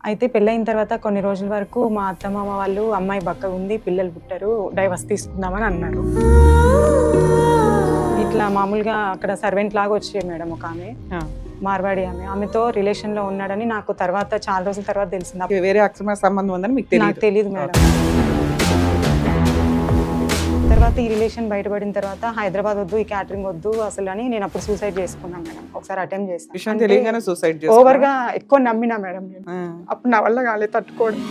అయితే పెళ్ళైన తర్వాత కొన్ని రోజుల వరకు మా అత్తమామ వాళ్ళు అమ్మాయి బక్కగుంది, పిల్లలు పుట్టరు, డైవర్స్ తీసుకుందామని అన్నారు. ఇట్లా మామూలుగా అక్కడ సర్వెంట్ లాగా వచ్చేది మేడం ఒక ఆమె, మార్వాడి ఆమె. ఆమెతో రిలేషన్ లో ఉన్నాడని నాకు తర్వాత చాలా రోజుల తర్వాత తెలిసింది. వేరే అక్రమ సంబంధం ఉందని మీకు నాకు తెలియదు మేడం. తర్వాత ఈ రిలేషన్ బయటపడిన తర్వాత హైదరాబాద్ వద్దు, ఈ క్యాటరింగ్ వద్దు అసలు అని నేను అప్పుడు సూసైడ్ చేసుకున్నాను మేడం. ఒకసారి అటెంప్ట్ చేశాను. ఓవర్ గా ఎక్కువ నమ్మినా మేడం నేను. అప్పుడు నా వల్ల కాలేదు తట్టుకోవడం.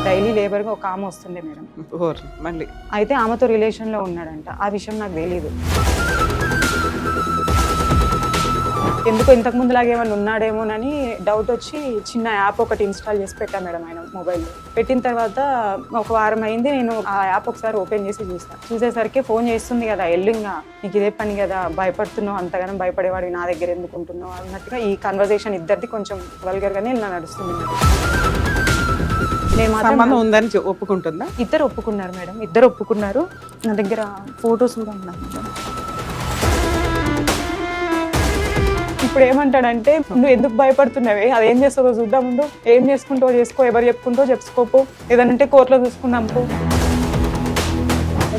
డైలీ లేబర్ గా ఒక ఆమె వస్తుండే మేడం. మళ్ళీ అయితే ఆమెతో రిలేషన్ లో ఉన్నాడంట. ఆ విషయం నాకు తెలియదు. ఎందుకు ఇంతకు ముందులాగా ఏమైనా ఉన్నాడేమోనని డౌట్ వచ్చి చిన్న యాప్ ఒకటి ఇన్స్టాల్ చేసి పెట్టా మేడం ఆయన మొబైల్లో. పెట్టిన తర్వాత ఒక వారం అయింది, నేను ఆ యాప్ ఒకసారి ఓపెన్ చేసి చూసేసరికి ఫోన్ చేస్తుంది కదా, ఎల్లుంగా నీకు ఇదే పని కదా, భయపడుతున్నావు, అంతగానో భయపడేవాడు నా దగ్గర ఎందుకుంటున్నావు అన్నట్టుగా ఈ కన్వర్జేషన్ ఇద్దరిది కొంచెం వల్గర్ గానే ఇలా నడుస్తుంది మేడం. సంబంధం ఉందని ఒప్పుకుంటుందా? ఇద్దరు ఒప్పుకున్నారు మేడం, ఇద్దరు ఒప్పుకున్నారు. నా దగ్గర ఫొటోస్ కూడా ఉన్నాయి మేడం. ఇప్పుడు ఏమంటాడంటే, నువ్వు ఎందుకు భయపడుతున్నావే, అదేం చేస్తావో చూద్దాం, ముందు ఏం చేసుకుంటావో చేసుకో, ఎవరు చెప్పుకుంటావో చెప్పుకోపో, ఏదంటే కోర్టులో చూసుకున్నాం పో.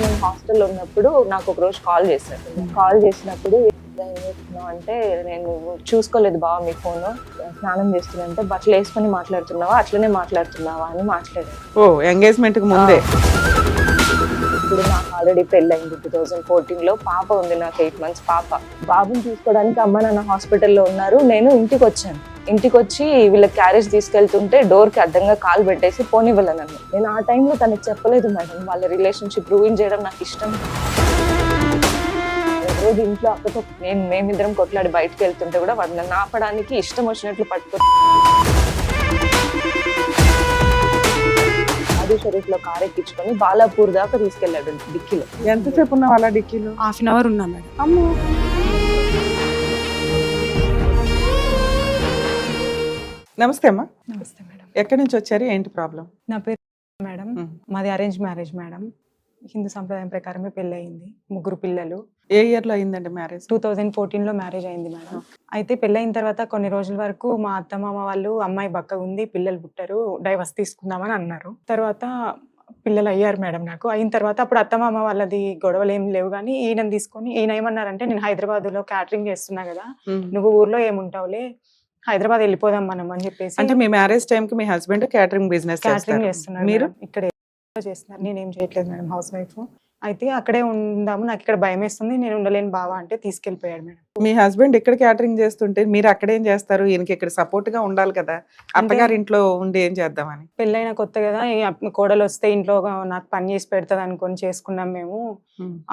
నేను హాస్టల్లో ఉన్నప్పుడు నాకు ఒక రోజు కాల్ చేశారు. కాల్ చేసినప్పుడు ఏం చేస్తున్నావు అంటే, నేను చూసుకోలేదు బావ మీ ఫోన్, స్నానం చేస్తున్నంటే బట్టలు వేసుకొని మాట్లాడుతున్నావా, అట్లనే మాట్లాడుతున్నావా అని మాట్లాడారు. ఓ ఎంగేజ్మెంట్ కి ముందే. ఇప్పుడు నాకు ఆల్రెడీ పెళ్ళయింది 2014లో. పాప ఉంది నాకు, 8 months పాప. బాబుని చూసుకోవడానికి అమ్మ నాన్న హాస్పిటల్లో ఉన్నారు. నేను ఇంటికి వచ్చాను. ఇంటికి వచ్చి వీళ్ళ క్యారేజ్ తీసుకెళ్తుంటే డోర్కి అడ్డంగా కాలు పెట్టేసి పోనివ్వలేనన్ను. నేను ఆ టైంలో తనకి చెప్పలేదు మేడం, వాళ్ళ రిలేషన్షిప్ రూయిన్ చేయడం నాకు ఇష్టం. రోజు ఇంట్లో అక్కతో మేమిద్దరం కొట్లాడి బయటకు వెళ్తుంటే కూడా వాడు నన్ను ఆపడానికి ఇష్టం వచ్చినట్లు పట్టుకో షరీఫ్ లో కార్ ఎక్కించుకొని బాలాపూర్ దాకా తీసుకెళ్లాడు డిక్కీలో. ఎంతసేపు ఉన్నావు అలా డిక్కీలో? ½ hour ఉన్నా మేడం. అమ్మో. నమస్తే అమ్మా. నమస్తే మేడం. ఎక్కడి నుంచి వచ్చారు, ఏంటి ప్రాబ్లం? నా పేరు మేడం, మాది అరేంజ్ మ్యారేజ్ మేడం. హిందూ సంప్రదాయం ప్రకారమే పెళ్ళి అయింది, 3 పిల్లలు. ఏ ఇయర్ లో అయిందండి మ్యారేజ్? 2014లో మ్యారేజ్ అయింది మేడం. అయితే పెళ్ళైన తర్వాత కొన్ని రోజుల వరకు మా అత్తమామ వాళ్ళు అమ్మాయి బక్కగుంది, పిల్లలు పుట్టరు, డైవర్స్ తీసుకుందామని అన్నారు. తర్వాత పిల్లలు అయ్యారు మేడం నాకు. అయిన తర్వాత అప్పుడు అత్తమామ వాళ్ళది గొడవలు ఏం లేవు, కానీ ఈయన తీసుకొని ఈయన ఏమన్నారంటే, నేను హైదరాబాద్ లో క్యాటరింగ్ చేస్తున్నా కదా, నువ్వు ఊర్లో ఏముంటావులే, హైదరాబాద్ వెళ్ళిపోదాం మనం అని చెప్పేసి. అంటే మీ మ్యారేజ్ టైం కి మీ హస్బెండ్ క్యాటరింగ్ చేస్తున్నారు, మీరు ఇక్కడ చేస్తున్నారు, నేనేం చేయట్లేదు మేడం, హౌస్ వైఫ్. అయితే అక్కడే ఉందాము, నాకు ఇక్కడ భయం వేస్తుంది, నేను ఉండలేను బావా అంటే తీసుకెళ్లిపోయాడు మేడం. మీ హస్బెండ్ ఇక్కడ క్యాటరింగ్ చేస్తుంటే మీరు అక్కడేం చేస్తారు? ఈయనకి ఇక్కడ సపోర్ట్ గా ఉండాలి కదా, అత్తగారి ఇంట్లో ఉండి ఏం చేద్దామని. పెళ్ళైన కొత్త కదా, కోడలు వస్తే ఇంట్లో నాకు పని చేసి పెడతాది అనుకొని చేసుకున్నాం మేము.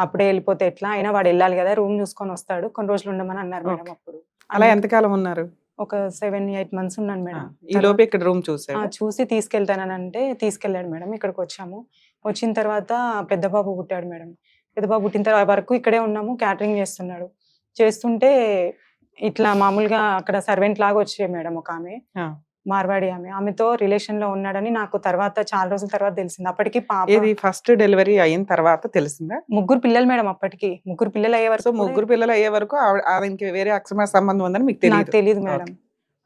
అప్పుడే వెళ్ళిపోతే ఎట్లా, అయినా వాడు వెళ్ళాలి కదా, రూమ్ చూసుకొని వస్తాడు, కొన్ని రోజులు ఉండమని అన్నారు మేడం. అప్పుడు అలా ఎంతకాలం ఉన్నారు? ఒక 7-8 months ఉన్నాను మేడం. ఈ లోపు ఇక్కడ రూమ్ చూసి తీసుకెళ్తానంటే తీసుకెళ్ళాడు మేడం. ఇక్కడికి వచ్చాము. వచ్చిన తర్వాత పెద్ద బాబు పుట్టాడు మేడం. పెద్ద బాబు పుట్టిన తర్వాత వరకు ఇక్కడే ఉన్నాము, క్యాటరింగ్ చేస్తున్నాడు. చేస్తుంటే ఇట్లా మామూలుగా అక్కడ సర్వెంట్ లాగా వచ్చేది మేడం ఒక ఆమె, మార్వాడి ఆమె. ఆమెతో రిలేషన్ లో ఉన్నాడని నాకు తర్వాత చాలా రోజుల తర్వాత తెలిసింది. అప్పటికి పాప ఫస్ట్ డెలివరీ అయిన తర్వాత తెలిసిందా? 3 పిల్లలు మేడం. అప్పటికి 3 పిల్లలు అయ్యే వరకు, 3 పిల్లలు అయ్యే వరకు ఆయనకి వేరే అక్రమ సంబంధం ఉందని మీకు తెలియదు మేడం.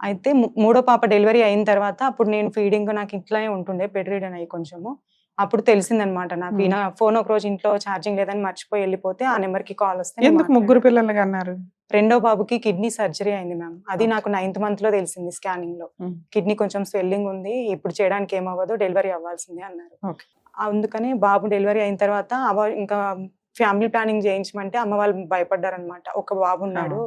అయితే 3వ పాప డెలివరీ అయిన తర్వాత అప్పుడు నేను ఫీడింగ్ నాకు ఇట్లానే ఉంటుండే, బెడ్ రీడన్ అయ్యి కొంచెము. అప్పుడు తెలిసిందనమాట నాకు. ఈయన ఫోన్ ఒక రోజు ఇంట్లో ఛార్జింగ్ లేదని మర్చిపోయి వెళ్ళిపోతే ఆ నెంబర్ కి కాల్ వస్తే. ఎందుకు 3 పిల్లలు అన్నారు? 2వ బాబుకి కిడ్నీ సర్జరీ అయింది మ్యామ్. అది నాకు 9th month లో తెలిసింది స్కానింగ్ లో. కిడ్నీ కొంచెం స్వెల్లింగ్ ఉంది, ఇప్పుడు చేయడానికి ఏమవ్వదు, డెలివరీ అవ్వాల్సిందే అన్నారు. అందుకని బాబు డెలివరీ అయిన తర్వాత ఇంకా ఫ్యామిలీ ప్లానింగ్ చేయించమంటే అమ్మ వాళ్ళు భయపడ్డారనమాట. ఒక బాబు ఉన్నాడు,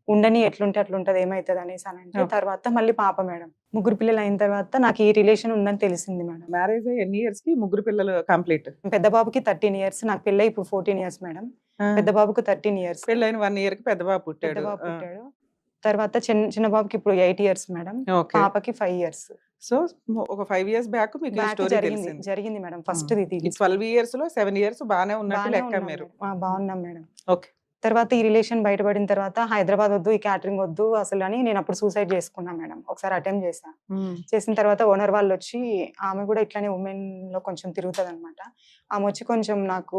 ఉండని ఎట్లుంటే అట్లుంటది, ఏమైతుంది అనేసి అని అంటే. తర్వాత మళ్ళీ పాప మేడం. 3 పిల్లలు అయిన తర్వాత నాకు ఈ రిలేషన్ ఉందని తెలిసింది మేడం. మ్యారేజ్ ఎన్ని ఇయర్స్ కి 3 పిల్లలు కంప్లీట్? పెద్ద బాబుకి 13 years, నాకు పెళ్ళి ఇప్పుడు 14 years మేడం. పెద్ద బాబుకు 13 years. పెళ్ళైన 1 year కి పెద్ద బాబు పుట్టాడు. తర్వాత చిన్న బాబుకి ఇప్పుడు 8 years మేడం. పాపకి 5 years. సో ఒక 5 years బ్యాక్ మీకు స్టోరీ జరిగింది మేడం. ఫస్ట్ 12 years లో 7 years బాగానే ఉన్నట్టు లెక్క. మీరు బాగున్నాం మేడం. ఓకే. తర్వాత ఈ రిలేషన్ బయటపడిన తర్వాత హైదరాబాద్ వద్దు, ఈ క్యాటరింగ్ వద్దు అసలు అని నేను అప్పుడు సూసైడ్ చేసుకున్నా మేడం. ఒకసారి అటెంప్ట్ చేశా. చేసిన తర్వాత ఓనర్ వాళ్ళు వచ్చి, ఆమె కూడా ఇట్లానే ఉమెన్ లో కొంచెం తిరుగుతుంది అనమాట. ఆమె వచ్చి కొంచెం నాకు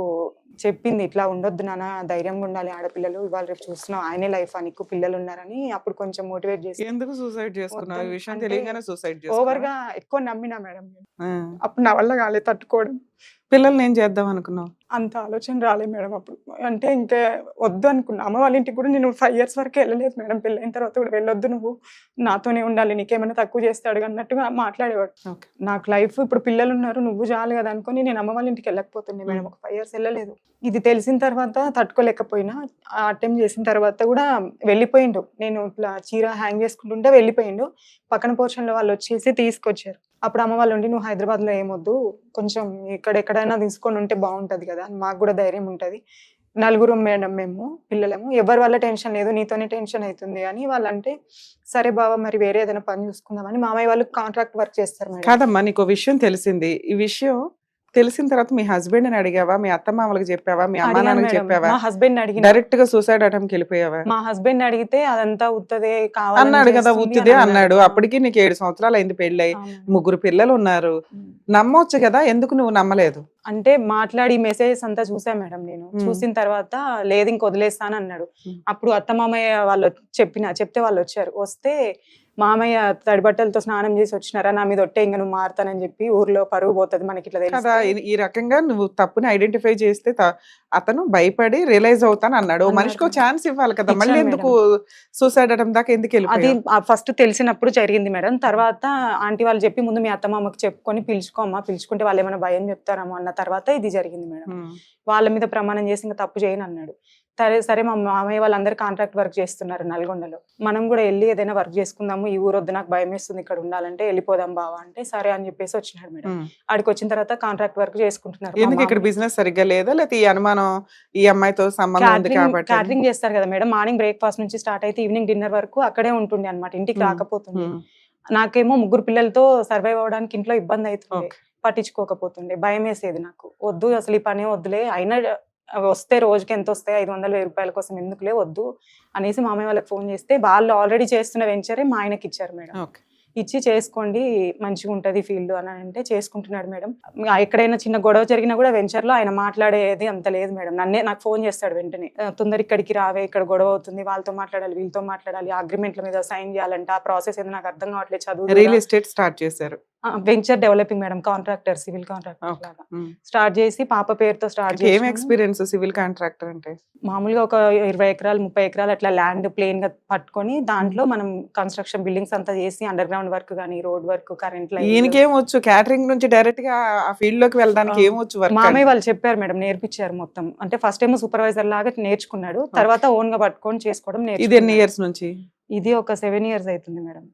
చెప్పింది, ఇట్లా ఉండొద్దు నాన్న, ధైర్యంగా ఉండాలి, ఆడపిల్లలు ఇవాళ రేపు చూస్తున్నావు, ఆయనే లైఫ్ నీకు పిల్లలు ఉన్నారని అప్పుడు కొంచెం మోటివేట్ చేసి ఎందుకు సూసైడ్ చేసుకున్నావు? ఈ విషయం అంటే తెలియగానే సూసైడ్ ఓవర్ గా ఎక్కువ నమ్మినా మేడం నేను. అప్పుడు నా వల్ల కాలేదు తట్టుకోవడం. పిల్లల్ని ఏం చేద్దాం అనుకున్నావు? అంత ఆలోచన రాలేదు మేడం అప్పుడు. అంటే ఇంకా వద్దు అనుకున్నా. అమ్మ వాళ్ళ ఇంటికి కూడా నేను 5 years వరకు వెళ్ళలేదు మేడం. పెళ్ళైన తర్వాత కూడా వెళ్ళొద్దు, నువ్వు నాతోనే ఉండాలి, నీకేమైనా తక్కువ చేస్తాడు అన్నట్టుగా మాట్లాడేవాడు. నాకు లైఫ్ ఇప్పుడు పిల్లలు ఉన్నారు, నువ్వు చాలు కదా అనుకుని నేను అమ్మ వాళ్ళ ఇంటికి వెళ్ళకపోతుండే మేడం. ఒక 5 years వెళ్ళలేదు. ఇది తెలిసిన తర్వాత తట్టుకోలేకపోయినా, అటెంప్ట్ చేసిన తర్వాత కూడా వెళ్ళిపోయిండు. నేను ఇట్లా చీర హ్యాంగ్ చేసుకుంటుంటే వెళ్ళిపోయిండు. పక్కన పోర్షన్లో వాళ్ళు వచ్చేసి తీసుకొచ్చారు. అప్పుడు అమ్మ వాళ్ళు ఉండి, నువ్వు హైదరాబాద్లో ఏమొద్దు, కొంచెం ఇక్కడ ఎక్కడైనా తీసుకొని ఉంటే బాగుంటుంది కదా, మాకు కూడా ధైర్యం ఉంటుంది, నలుగురు మేడం మేము పిల్లలము, ఎవరి వల్ల టెన్షన్ లేదు, నీతోనే టెన్షన్ అవుతుంది అని వాళ్ళంటే, సరే బావ మరి వేరే ఏదైనా పని చూసుకుందామని. మామయ్య వాళ్ళు కాంట్రాక్ట్ వర్క్ చేస్తారు మేడం. కాదమ్మా, నీకు విషయం తెలిసింది. ఈ విషయం తెలిసిన తర్వాత మీ హస్బెండ్ ని అడిగావా? మీ అత్త మామలకు చెప్పావా? మీ అమ్మా అడిగాను నాన్నకి మేడం. చెప్పావా? మా హస్బెండ్ అడిగిన, డైరెక్ట్ గా సూసైడ్ అటెంప్ట్ వెళ్ళిపోయావా? మా హస్బెండ్ అడిగితే అదంతా ఉత్తదే కావాలని అన్నాడు కదా, చేస్తుంది ఉత్తిదే అని అన్నాడు. అన్నాడు. అప్పటికి నీకు 7 సంవత్సరాలు అయింది పెళ్ళై, అవును. 3 పిల్లలు ఉన్నారు. నమ్మొచ్చు కదా, ఎందుకు నువ్వు నమ్మలేదు? అంటే మాట్లాడి మెసేజెస్ అంతా చూసా మేడం నేను. చూసిన తర్వాత లేదు ఇంక వదిలేస్తాను అన్నాడు. అప్పుడు అత్త మామయ్య వాళ్ళు చెప్తే వాళ్ళు వచ్చారు. వస్తే మామయ్య తడి బట్టలతో స్నానం చేసి వచ్చినారా, నా మీద ఒట్టే, ఇంకా నువ్వు మారుతానని చెప్పి ఊర్లో పరువు పోతుంది మనకి ఇట్లా కదా. తెలిస్తే. ఈ రకంగా నువ్వు తప్పుని ఐడెంటిఫై చేస్తే అతను భయపడి రియలైజ్ అవుతాను అన్నాడు. ఓ మనిషికి ఛాన్స్ ఇవ్వాలి కదా, మళ్ళీ ఇచ్చాను ఎందుకు సూసైడ్ అటెంప్ట్ దాకా ఎందుకు అది వెళ్ళిపోయావు? ఫస్ట్ తెలిసినప్పుడు జరిగింది మేడం. తర్వాత ఆంటీ వాళ్ళు చెప్పి, ముందు మీ అత్త మామకి చెప్పుకొని పిలుచుకోమ్మా, పిలుచుకుంటే వాళ్ళు ఏమైనా భయం చెప్తారేమో అన్న తర్వాత ఇది జరిగింది మేడం. వాళ్ళ మీద ప్రమాణం చేసి ఇంకా తప్పు చేయను అన్నాడు. సరే మా మామయ్య వాళ్ళందరూ కాంట్రాక్ట్ వర్క్ చేస్తున్నారు నల్గొండలో, మనం కూడా వెళ్ళి ఏదైనా వర్క్ చేసుకుందాము, ఈ ఊరొద్దు, నాకు భయం వేస్తుంది ఇక్కడ ఉండాలంటే, వెళ్ళిపోదాం బావా అంటే సరే అని చెప్పేసి వచ్చినాడు మేడం. ఆడికి వచ్చిన తర్వాత కాంట్రాక్ట్ వర్క్ చేసుకుంటున్నారు. ఎందుకు ఇక్కడ బిజినెస్ సరిగ్గా లేదా, లేకపోతే ఈ అనుమానం ఈ అమ్మాయితో సంబంధం ఉంది కాబట్టి? క్యాటరింగ్ చేస్తారు కదా మేడం, మార్నింగ్ బ్రేక్ఫాస్ట్ నుంచి స్టార్ట్ అయితే ఈవినింగ్ డిన్నర్ వరకు అక్కడే ఉంటుండే అనమాట, ఇంటికి రాకపోతుండే. నాకేమో 3 పిల్లలతో సర్వైవ్ అవ్వడానికి ఇంట్లో ఇబ్బంది అవుతుంది, పట్టించుకోకపోతుండే, భయం వేసేది నాకు. వద్దు అసలు ఈ పనే వద్దులే, అయినా వస్తే రోజుకి ఎంత వస్తాయి, 500-1000 రూపాయల కోసం ఎందుకులే వద్దు అనేసి మామయ్య వాళ్ళకి ఫోన్ చేస్తే, వాళ్ళు ఆల్రెడీ చేస్తున్న వెంచరే మా ఆయనకి ఇచ్చారు మేడం. ఇచ్చి చేసుకోండి మంచిగా ఉంటుంది ఫీల్డ్ అని అంటే చేసుకుంటున్నాడు మేడం. ఎక్కడైనా చిన్న గొడవ జరిగినా కూడా వెంచర్లో ఆయన మాట్లాడేది అంత లేదు మేడం. నాకు ఫోన్ చేస్తాడు వెంటనే, తొందర ఇక్కడికి రావే, ఇక్కడ గొడవ అవుతుంది, వాళ్ళతో మాట్లాడాలి వీళ్ళతో మాట్లాడాలి, అగ్రిమెంట్ల మీద సైన్ చేయాలంటే ఆ ప్రాసెస్ ఏదో నాకు అర్థం కావట్లేదు, చదువు. రియల్ ఎస్టేట్ స్టార్ట్ చేశారు? Venture developing madam, contractor, civil contractor లాగా స్టార్ట్ చేసి పాప పేరుతో స్టార్ట్ చేసి. ఏం ఎక్స్పీరియన్స్ సివిల్ కాంట్రాక్టర్ అంటే? మామూలుగా ఒక 20 ఎకరాలు 30 ఎకరాలు అట్లా ల్యాండ్ ప్లేన్ గా పట్టుకొని దాంట్లో మనం కన్స్ట్రక్షన్ బిల్డింగ్స్ అంతా చేసి, అండర్ గ్రౌండ్ వర్క్ కానీ, రోడ్ వర్క్, కరెంట్ లైన్. ఈయనకేం వచ్చు క్యాటరింగ్ నుంచి డైరెక్ట్ గా ఆ ఫీల్డ్ లోకి వెళ్ళడానికి? ఏమొచ్చు వర్క్? మామయ్య వాళ్ళు చెప్పారు మేడం, నేర్పించారు మొత్తం. అంటే ఫస్ట్ ఏమో సూపర్వైజర్ లాగా నేర్చుకున్నాడు, తర్వాత ఓన్ గా పట్టుకొని చేసుకోవడం ఇది ఎన్ని నేర్చుకున్నాడు. ఇయర్స్ నుంచి? ఇది ఒక 7 years అవుతుంది మేడం.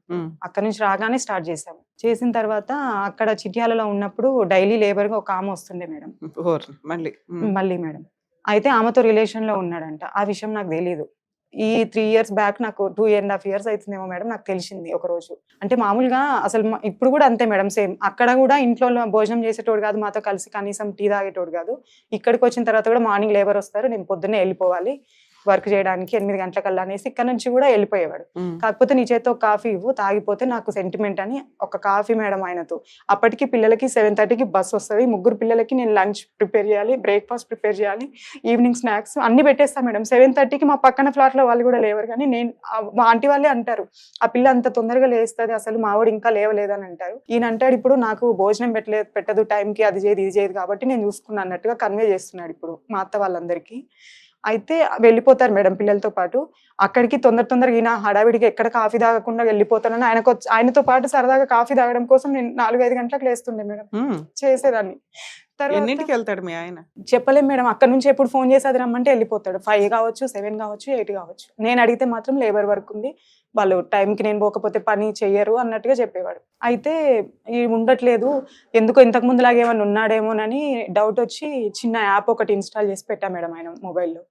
అక్కడ నుంచి రాగానే స్టార్ట్ చేసాము. చేసిన తర్వాత అక్కడ చిట్యాలలో ఉన్నప్పుడు డైలీ లేబర్ గా ఒక ఆమె వస్తుండే మేడం. మళ్ళీ మేడం అయితే ఆమెతో రిలేషన్ లో ఉన్నాడంట. ఆ విషయం నాకు తెలియదు. ఈ 3 years బ్యాక్, నాకు 2.5 years అవుతుందేమో మేడం, నాకు తెలిసింది ఒక రోజు. అంటే మామూలుగా అసలు ఇప్పుడు కూడా అంతే మేడం, సేమ్. అక్కడ కూడా ఇంట్లో భోజనం చేసేటోడు కాదు, మాతో కలిసి కనీసం టీ తాగేటోడు కాదు. ఇక్కడికి వచ్చిన తర్వాత కూడా మార్నింగ్ లేబర్ వస్తారు, నేను పొద్దున్నే వెళ్ళిపోవాలి వర్క్ చేయడానికి 8 గంటలకల్లా అనేసి ఇక్కడ నుంచి కూడా వెళ్ళిపోయేవాడు. కాకపోతే నీ చేతితో ఒక కాఫీ ఇవ్వు, తాగిపోతే నాకు సెంటిమెంట్ అని ఒక కాఫీ మేడం ఆయనతో. అప్పటికి పిల్లలకి 7:30కి బస్ వస్తుంది, 3 పిల్లలకి నేను లంచ్ ప్రిపేర్ చేయాలి, బ్రేక్ఫాస్ట్ ప్రిపేర్ చేయాలి, ఈవినింగ్ స్నాక్స్ అన్ని పెట్టేస్తాను మేడం. 7:30కి మా పక్కన ఫ్లాట్ లో వాళ్ళు కూడా లేవరు, కానీ నేను మా ఆంటీ వాళ్ళే అంటారు, ఆ పిల్ల అంత తొందరగా లేస్తుంది, అసలు మావాడు ఇంకా లేవలేదని అంటారు. ఈయన అంటాడు, ఇప్పుడు నాకు భోజనం పెట్టదు టైంకి, అది చేయదు ఇది చేయదు కాబట్టి నేను చూసుకున్నా అన్నట్టుగా కన్వే చేస్తున్నాడు ఇప్పుడు మా అత్త వాళ్ళందరికీ. అయితే వెళ్ళిపోతారు మేడం పిల్లలతో పాటు. అక్కడికి తొందరగా ఈయన హడావిడిగా ఎక్కడ కాఫీ తాగకుండా వెళ్ళిపోతానని ఆయనతో పాటు సరదాగా కాఫీ తాగడం కోసం నేను 4-5 గంటలకు లేస్తుండే మేడం, చేసేదాన్ని. ఎన్నింటికి వెళ్తాడు మీ ఆయన? చెప్పలేం మేడం, అక్కడ నుంచి ఎప్పుడు ఫోన్ చేసి అది రమ్మంటే వెళ్ళిపోతాడు. 5 కావచ్చు, 7 కావచ్చు, 8 కావచ్చు. నేను అడిగితే మాత్రం లేబర్ వర్క్ ఉంది, వాళ్ళు టైంకి నేను పోకపోతే పని చెయ్యరు అన్నట్టుగా చెప్పేవాడు. అయితే ఉండట్లేదు, ఎందుకో ఇంతకు ముందులాగా ఏమైనా ఉన్నాడేమోనని డౌట్ వచ్చి చిన్న యాప్ ఒకటి ఇన్స్టాల్ చేసి పెట్టా మేడం ఆయన మొబైల్లో.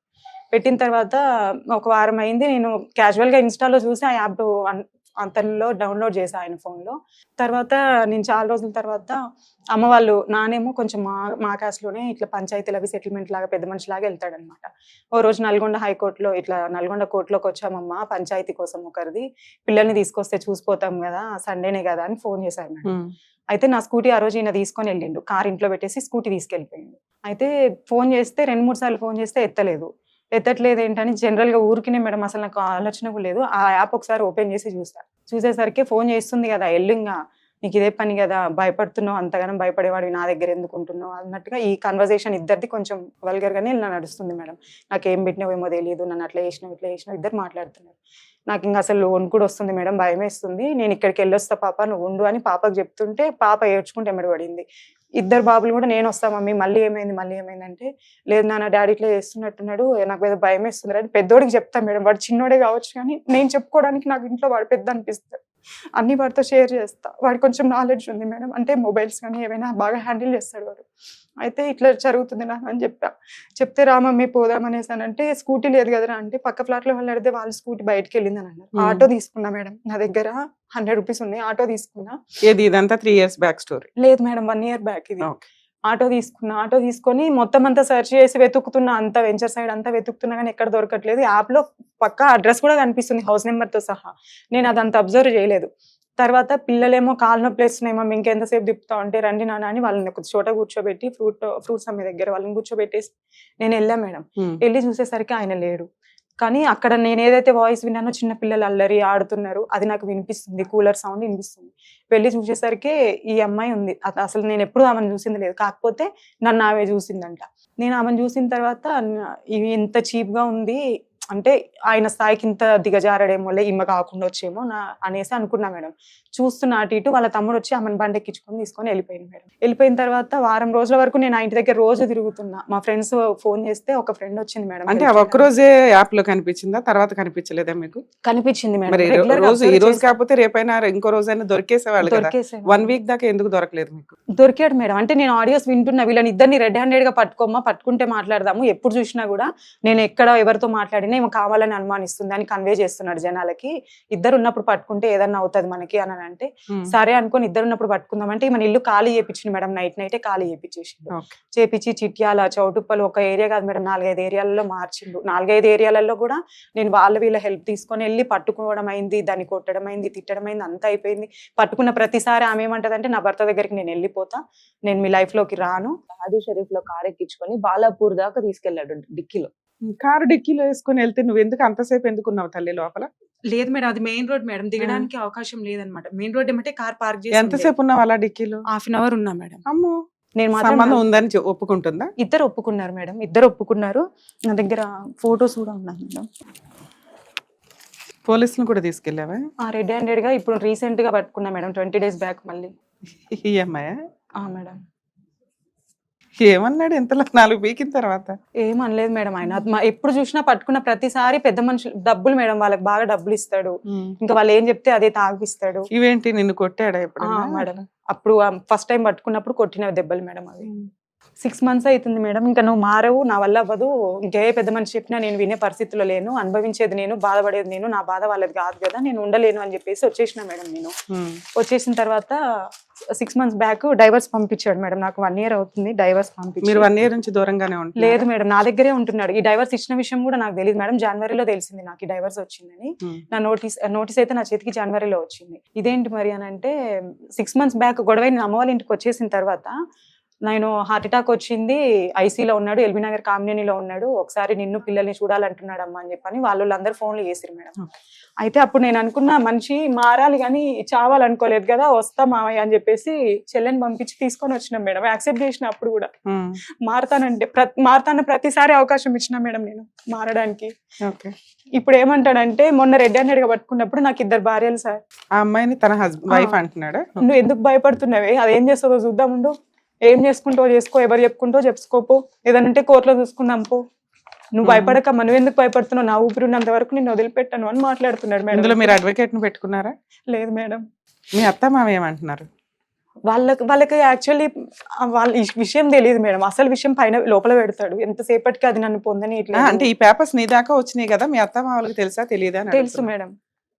పెట్టిన తర్వాత ఒక వారం అయింది, నేను క్యాజువల్గా ఇన్స్టాలో చూసి ఆ యాప్ అతనిలో డౌన్లోడ్ చేశాను ఆయన ఫోన్లో. తర్వాత నేను చాలా రోజుల తర్వాత అమ్మ వాళ్ళు నానేమో కొంచెం మా కాస్ట్లోనే ఇట్లా పంచాయతీలు అవి సెటిల్మెంట్ లాగా పెద్ద మనిషిలాగా వెళ్తాడనమాట. ఓ రోజు నల్గొండ హైకోర్టులో ఇట్లా నల్గొండ కోర్టులోకి వచ్చామమ్మా పంచాయతీ కోసం ఒకరిది, పిల్లల్ని తీసుకొస్తే చూసిపోతాం కదా, సండేనే కదా అని ఫోన్ చేశారు మేడం. అయితే నా స్కూటీ ఆ రోజు ఈయన తీసుకొని వెళ్ళిండు, కార్ ఇంట్లో పెట్టేసి స్కూటీ తీసుకెళ్ళిపోయిండు. అయితే ఫోన్ చేస్తే 2-3 సార్లు ఫోన్ చేస్తే ఎత్తట్లేదు ఏంటని జనరల్గా ఊరికినే మేడం, అసలు నాకు ఆలోచన కూడా లేదు. ఆ యాప్ ఒకసారి ఓపెన్ చేసి చూసేసరికి ఫోన్ చేస్తుంది కదా, ఎల్లుంగా నీకు ఇదే పని కదా, భయపడుతున్నావు, అంతగానం భయపడేవాడివి నా దగ్గర ఎందుకు ఉంటున్నావు అన్నట్టుగా ఈ కన్వర్జేషన్ ఇద్దరిది కొంచెం వల్గర్గానే నడుస్తుంది మేడం. నాకేం పెట్టినావేమో తెలియదు, నన్ను అట్లా చేసినావు ఇట్లా చేసినావు, ఇద్దరు మాట్లాడుతున్నారు. నాకు ఇంకా అసలు వణుకుడు వస్తుంది మేడం, భయం వేస్తుంది. నేను ఇక్కడికి వెళ్ళొస్తా పాప, నువ్వు ఉండు అని పాపకు చెప్తుంటే పాప ఏడ్చుకుంటే ఎమ్మడబడింది. ఇద్దరు బాబులు కూడా నేను వస్తా మమ్మీ, మళ్ళీ ఏమైంది అంటే, లేదు నాన్న డాడీ ఇట్లా చేస్తున్నట్టున్నాడు, నాకు ఏదో భయం వేస్తుంది అని పెద్దోడికి చెప్తాను మేడం. వాడు చిన్నోడే కావచ్చు కానీ నేను చెప్పుకోవడానికి నాకు ఇంట్లో వాడు పెద్ద అనిపిస్తాడు, అన్ని వాడితో షేర్ చేస్తా. వాడు కొంచెం నాలెడ్జ్ ఉంది మేడం, అంటే మొబైల్స్ కానీ ఏమైనా బాగా హ్యాండిల్ చేస్తాడు వాడు. అయితే ఇట్లా జరుగుతుంది నాన్న అని చెప్తే రా మమ్మీ పోదామనేసి అని అంటే, స్కూటీ లేదు కదరా అంటే, పక్క ఫ్లాట్లో వాళ్ళు అడిగితే వాళ్ళ స్కూటీ బయటకు వెళ్ళింది అని అన్నారు. ఆటో తీసుకున్నా మేడం, నా దగ్గర 100 రూపీస్ ఉన్నాయి, ఆటో తీసుకున్నా. ఏది ఇదంతా 3 years బ్యాక్ స్టోరీ? లేదు మేడం, 1 year బ్యాక్ ఇది. ఆటో తీసుకొని మొత్తం అంతా సెర్చ్ చేసి వెతుకుతున్నా, అంతా వెంచర్ సైడ్ అంతా వెతుకుతున్నా కానీ ఎక్కడ దొరకట్లేదు. యాప్ లో పక్కా అడ్రస్ కూడా కనిపిస్తుంది, హౌస్ నెంబర్ తో సహా. నేను అదంతా అబ్జర్వ్ చేయలేదు. తర్వాత పిల్లలేమో కాలు నొప్పి వేస్తున్నాయేమో, ఇంకెంతసేపు తిప్పుతావు అంటే, రండి నాన్న అని వాళ్ళని ఒక చోట కూర్చోబెట్టి ఫ్రూట్స్ అమ్మే దగ్గర వాళ్ళని కూర్చోబెట్టేసి నేను వెళ్ళా మేడం. వెళ్ళి చూసేసరికి ఆయన లేడు. కానీ అక్కడ నేను ఏదైతే వాయిస్ విన్నానో, చిన్న పిల్లలు అల్లరి ఆడుతున్నారు, అది నాకు వినిపిస్తుంది, కూలర్ సౌండ్ వినిపిస్తుంది. వెళ్ళి చూసేసరికి ఈ అమ్మాయి ఉంది. అసలు నేను ఎప్పుడు ఆమెను చూసింది లేదు, కాకపోతే నన్ను ఆమె చూసిందంట. నేను ఆమెను చూసిన తర్వాత ఇవి ఎంత చీప్ గా ఉంది అంటే, ఆయన స్థాయికి ఇంత దిగజారడేమో, ఈమె కాకుండా వచ్చేమో అనేసి అనుకున్నా మేడం. చూస్తున్న అటు ఇటు వాళ్ళ తమ్ముడు వచ్చి ఆమెను బండి ఎక్కించుకొని తీసుకొని వెళ్ళిపోయింది మేడం. వెళ్ళిపోయిన తర్వాత వారం రోజుల వరకు నేను ఆ ఇంటి దగ్గర రోజు తిరుగుతున్నా. మా ఫ్రెండ్స్ ఫోన్ చేస్తే ఒక ఫ్రెండ్ వచ్చింది మేడం. అంటే ఒక్క రోజే యాప్ లో కనిపించిందా, తర్వాత కనిపించలేదా మీకు? కనిపించింది మేడం. ఈ రోజు కాకపోతే రేపైనా ఇంకో రోజైనా దొరికేసేవాళ్ళు కదా. 1 week దాకా ఎందుకు దొరకలేదు మీకు? దొరికాడు మేడం. అంటే నేను ఆడియోస్ వింటున్నా, వీళ్ళని ఇద్దరిని రెడ్ హ్యాండెడ్ గా పట్టుకుంటే మాట్లాడదాము, ఎప్పుడు చూసినా కూడా నేను ఎక్కడ ఎవరితో మాట్లాడినా ఏమో కావాలని అనుమానిస్తుంది అని కన్వే చేస్తున్నాడు జనాలకి. ఇద్దరు ఉన్నప్పుడు పట్టుకుంటే ఏదన్నా అవుతుంది మనకి అని అంటే, సరే అనుకుని ఇద్దరు ఉన్నప్పుడు పట్టుకుందామంటే మన ఇల్లు ఖాళీ చేయించింది మేడం. నైటే ఖాళీ చేపించి చిట్యాల, చౌటుప్పలు ఒక ఏరియా కాదు మేడం, 4-5 ఏరియాలలో మార్చిండు. 4-5 ఏరియాలలో కూడా నేను వీళ్ళ హెల్ప్ తీసుకొని వెళ్ళి పట్టుకోవడం అయింది, దాన్ని కొట్టడం అయింది, తిట్టడం అయింది, అంతా అయిపోయింది. పట్టుకున్న ప్రతిసారి ఆమె ఏమంటదంటే, నా భర్త దగ్గరికి నేను వెళ్ళిపోతా, నేను మీ లైఫ్ లోకి రాను. హాజీ షరీఫ్ లో కార్ ఎక్కించుకొని బాలాపూర్ దాకా తీసుకెళ్లాడు డిక్కీలో. కారు డిక్కీలో వేసుకుని వెళ్తే నువ్వు ఎందుకు అంతసేపు ఎందుకున్నావు తల్లి లోపల? లేదు మేడం, అది మెయిన్ రోడ్ మేడం, దిగడానికి అవకాశం లేదనమాట. మెయిన్ రోడ్ ఏమంటే కార్ పార్క్ చేసి. ఎంతసేపు ఉన్నావు అలా డిక్కీలో? 1/2 hour ఉన్నా మేడం. అమ్మో, నేను సంబంధం ఉందని ఒప్పుకుంటుందా? ఇద్దరు ఒప్పుకున్నారు మేడం, ఇద్దరు ఒప్పుకున్నారు. నా దగ్గర ఫొటోస్ కూడా ఉన్నాయి మేడం. పోలీసులు కూడా తీసుకెళ్ళావా? రెడ్ హ్యాండెడ్ గా ఇప్పుడు రీసెంట్ గా పట్టుకున్నా మేడం, 20 days బ్యాక్ మళ్ళీ. ఈ అమ్మాయా? మేడం. ఏమన్నాడు ఇంతలో 4 పీకిన తర్వాత? ఏమనలేదు మేడం. ఆయన ఎప్పుడు చూసినా పట్టుకున్న ప్రతిసారి పెద్ద మనుషులు డబ్బులు మేడం, వాళ్ళకి బాగా డబ్బులు ఇస్తాడు, ఇంకా వాళ్ళు ఏం చెప్తే అదే తాగిస్తాడు. ఇవేంటి నిన్ను కొట్టాడా ఎప్పుడు? మేడం అప్పుడు ఫస్ట్ టైం పట్టుకున్నప్పుడు కొట్టిన దెబ్బలు మేడం. అవి 6 months అవుతుంది మేడం. ఇంకా నువ్వు మారవు, నా వల్ల అవ్వదు, ఇంకే పెద్ద మనిషి చెప్పినా నేను వినే పరిస్థితిలో లేను, అనుభవించేది నేను, బాధపడేది నేను, నా బాధ వాళ్ళది కాదు కదా, నేను ఉండలేను అని చెప్పేసి వచ్చేసిన మేడం. నేను వచ్చేసిన తర్వాత 6 months బ్యాక్ డైవర్స్ పంపించాడు మేడం. నాకు 1 year అవుతుంది డైవర్స్ పంపించి. మీరు 1 year నుంచి దూరంగానే ఉంటారు? లేదు మేడం, నా దగ్గరే ఉంటున్నాడు. ఈ డైవర్స్ ఇచ్చిన విషయం కూడా నాకు తెలియదు మేడం. జనవరిలో తెలిసింది నాకు ఈ డైవర్స్ వచ్చిందని. నా నోటీస్ అయితే నా చేతికి జనవరిలో వచ్చింది. ఇదేంటి మరి అని అంటే, 6 months బ్యాక్ గొడవ నేను అమ్మ వాళ్ళ ఇంటికి వచ్చేసిన తర్వాత, నేను హార్ట్ అటాక్ వచ్చింది, ఐసీలో ఉన్నాడు, ఎల్బీ నగర్ కామినేనిలో ఉన్నాడు, ఒకసారి నిన్ను పిల్లల్ని చూడాలంటున్నాడు అమ్మ అని చెప్పని వాళ్ళందరూ ఫోన్లు చేసిరు మేడం. అయితే అప్పుడు నేను అనుకున్నా, మనిషి మారాలి కానీ చావాలనుకోలేదు కదా, వస్తా మామయ్య అని చెప్పేసి చెల్లెని పంపించి తీసుకొని వచ్చినాం మేడం. యాక్సెప్ట్ చేసిన అప్పుడు కూడా మారతాన ప్రతిసారి అవకాశం ఇచ్చినా మేడం నేను మారడానికి. ఇప్పుడు ఏమంటాడంటే, మొన్న రెడ్ హ్యాండెడ్ గా పట్టుకున్నప్పుడు నాకు 2 భార్యలు సార్. ఆ అమ్మాయిని తన వైఫ్ అంటున్నాడు. నువ్వు ఎందుకు భయపడుతున్నావే, అదేం చేస్తుందో చూద్దాముండు, ఏం చేసుకుంటావో చేసుకో, ఎవరు చెప్పుకుంటో చెప్పుకోపో, ఏదంటే కోర్టులో చూసుకుందాం పో, నువ్వు భయపడక, నువ్వు ఎందుకు భయపడుతున్నావు, నా ఊపిరి ఉన్నంత వరకు నేను వదిలిపెట్టాను అని మాట్లాడుతున్నాడు మేడం. ఇందులో మీరు అడ్వకేట్ ని పెట్టుకున్నారా? లేదు మేడం. మీ అత్త మామ ఏమంటున్నారు? వాళ్ళకి యాక్చువల్లీ వాళ్ళ ఈ విషయం తెలియదు మేడం. అసలు విషయం పైన లోపల పెడతాడు, ఎంతసేపటికి అది నన్ను పొందని ఇట్లా. అంటే ఈ పేపర్స్ నీ దాకా వచ్చినాయి కదా, మీ అత్త మామలకు తెలుసా తెలియదా? తెలుసు మేడం.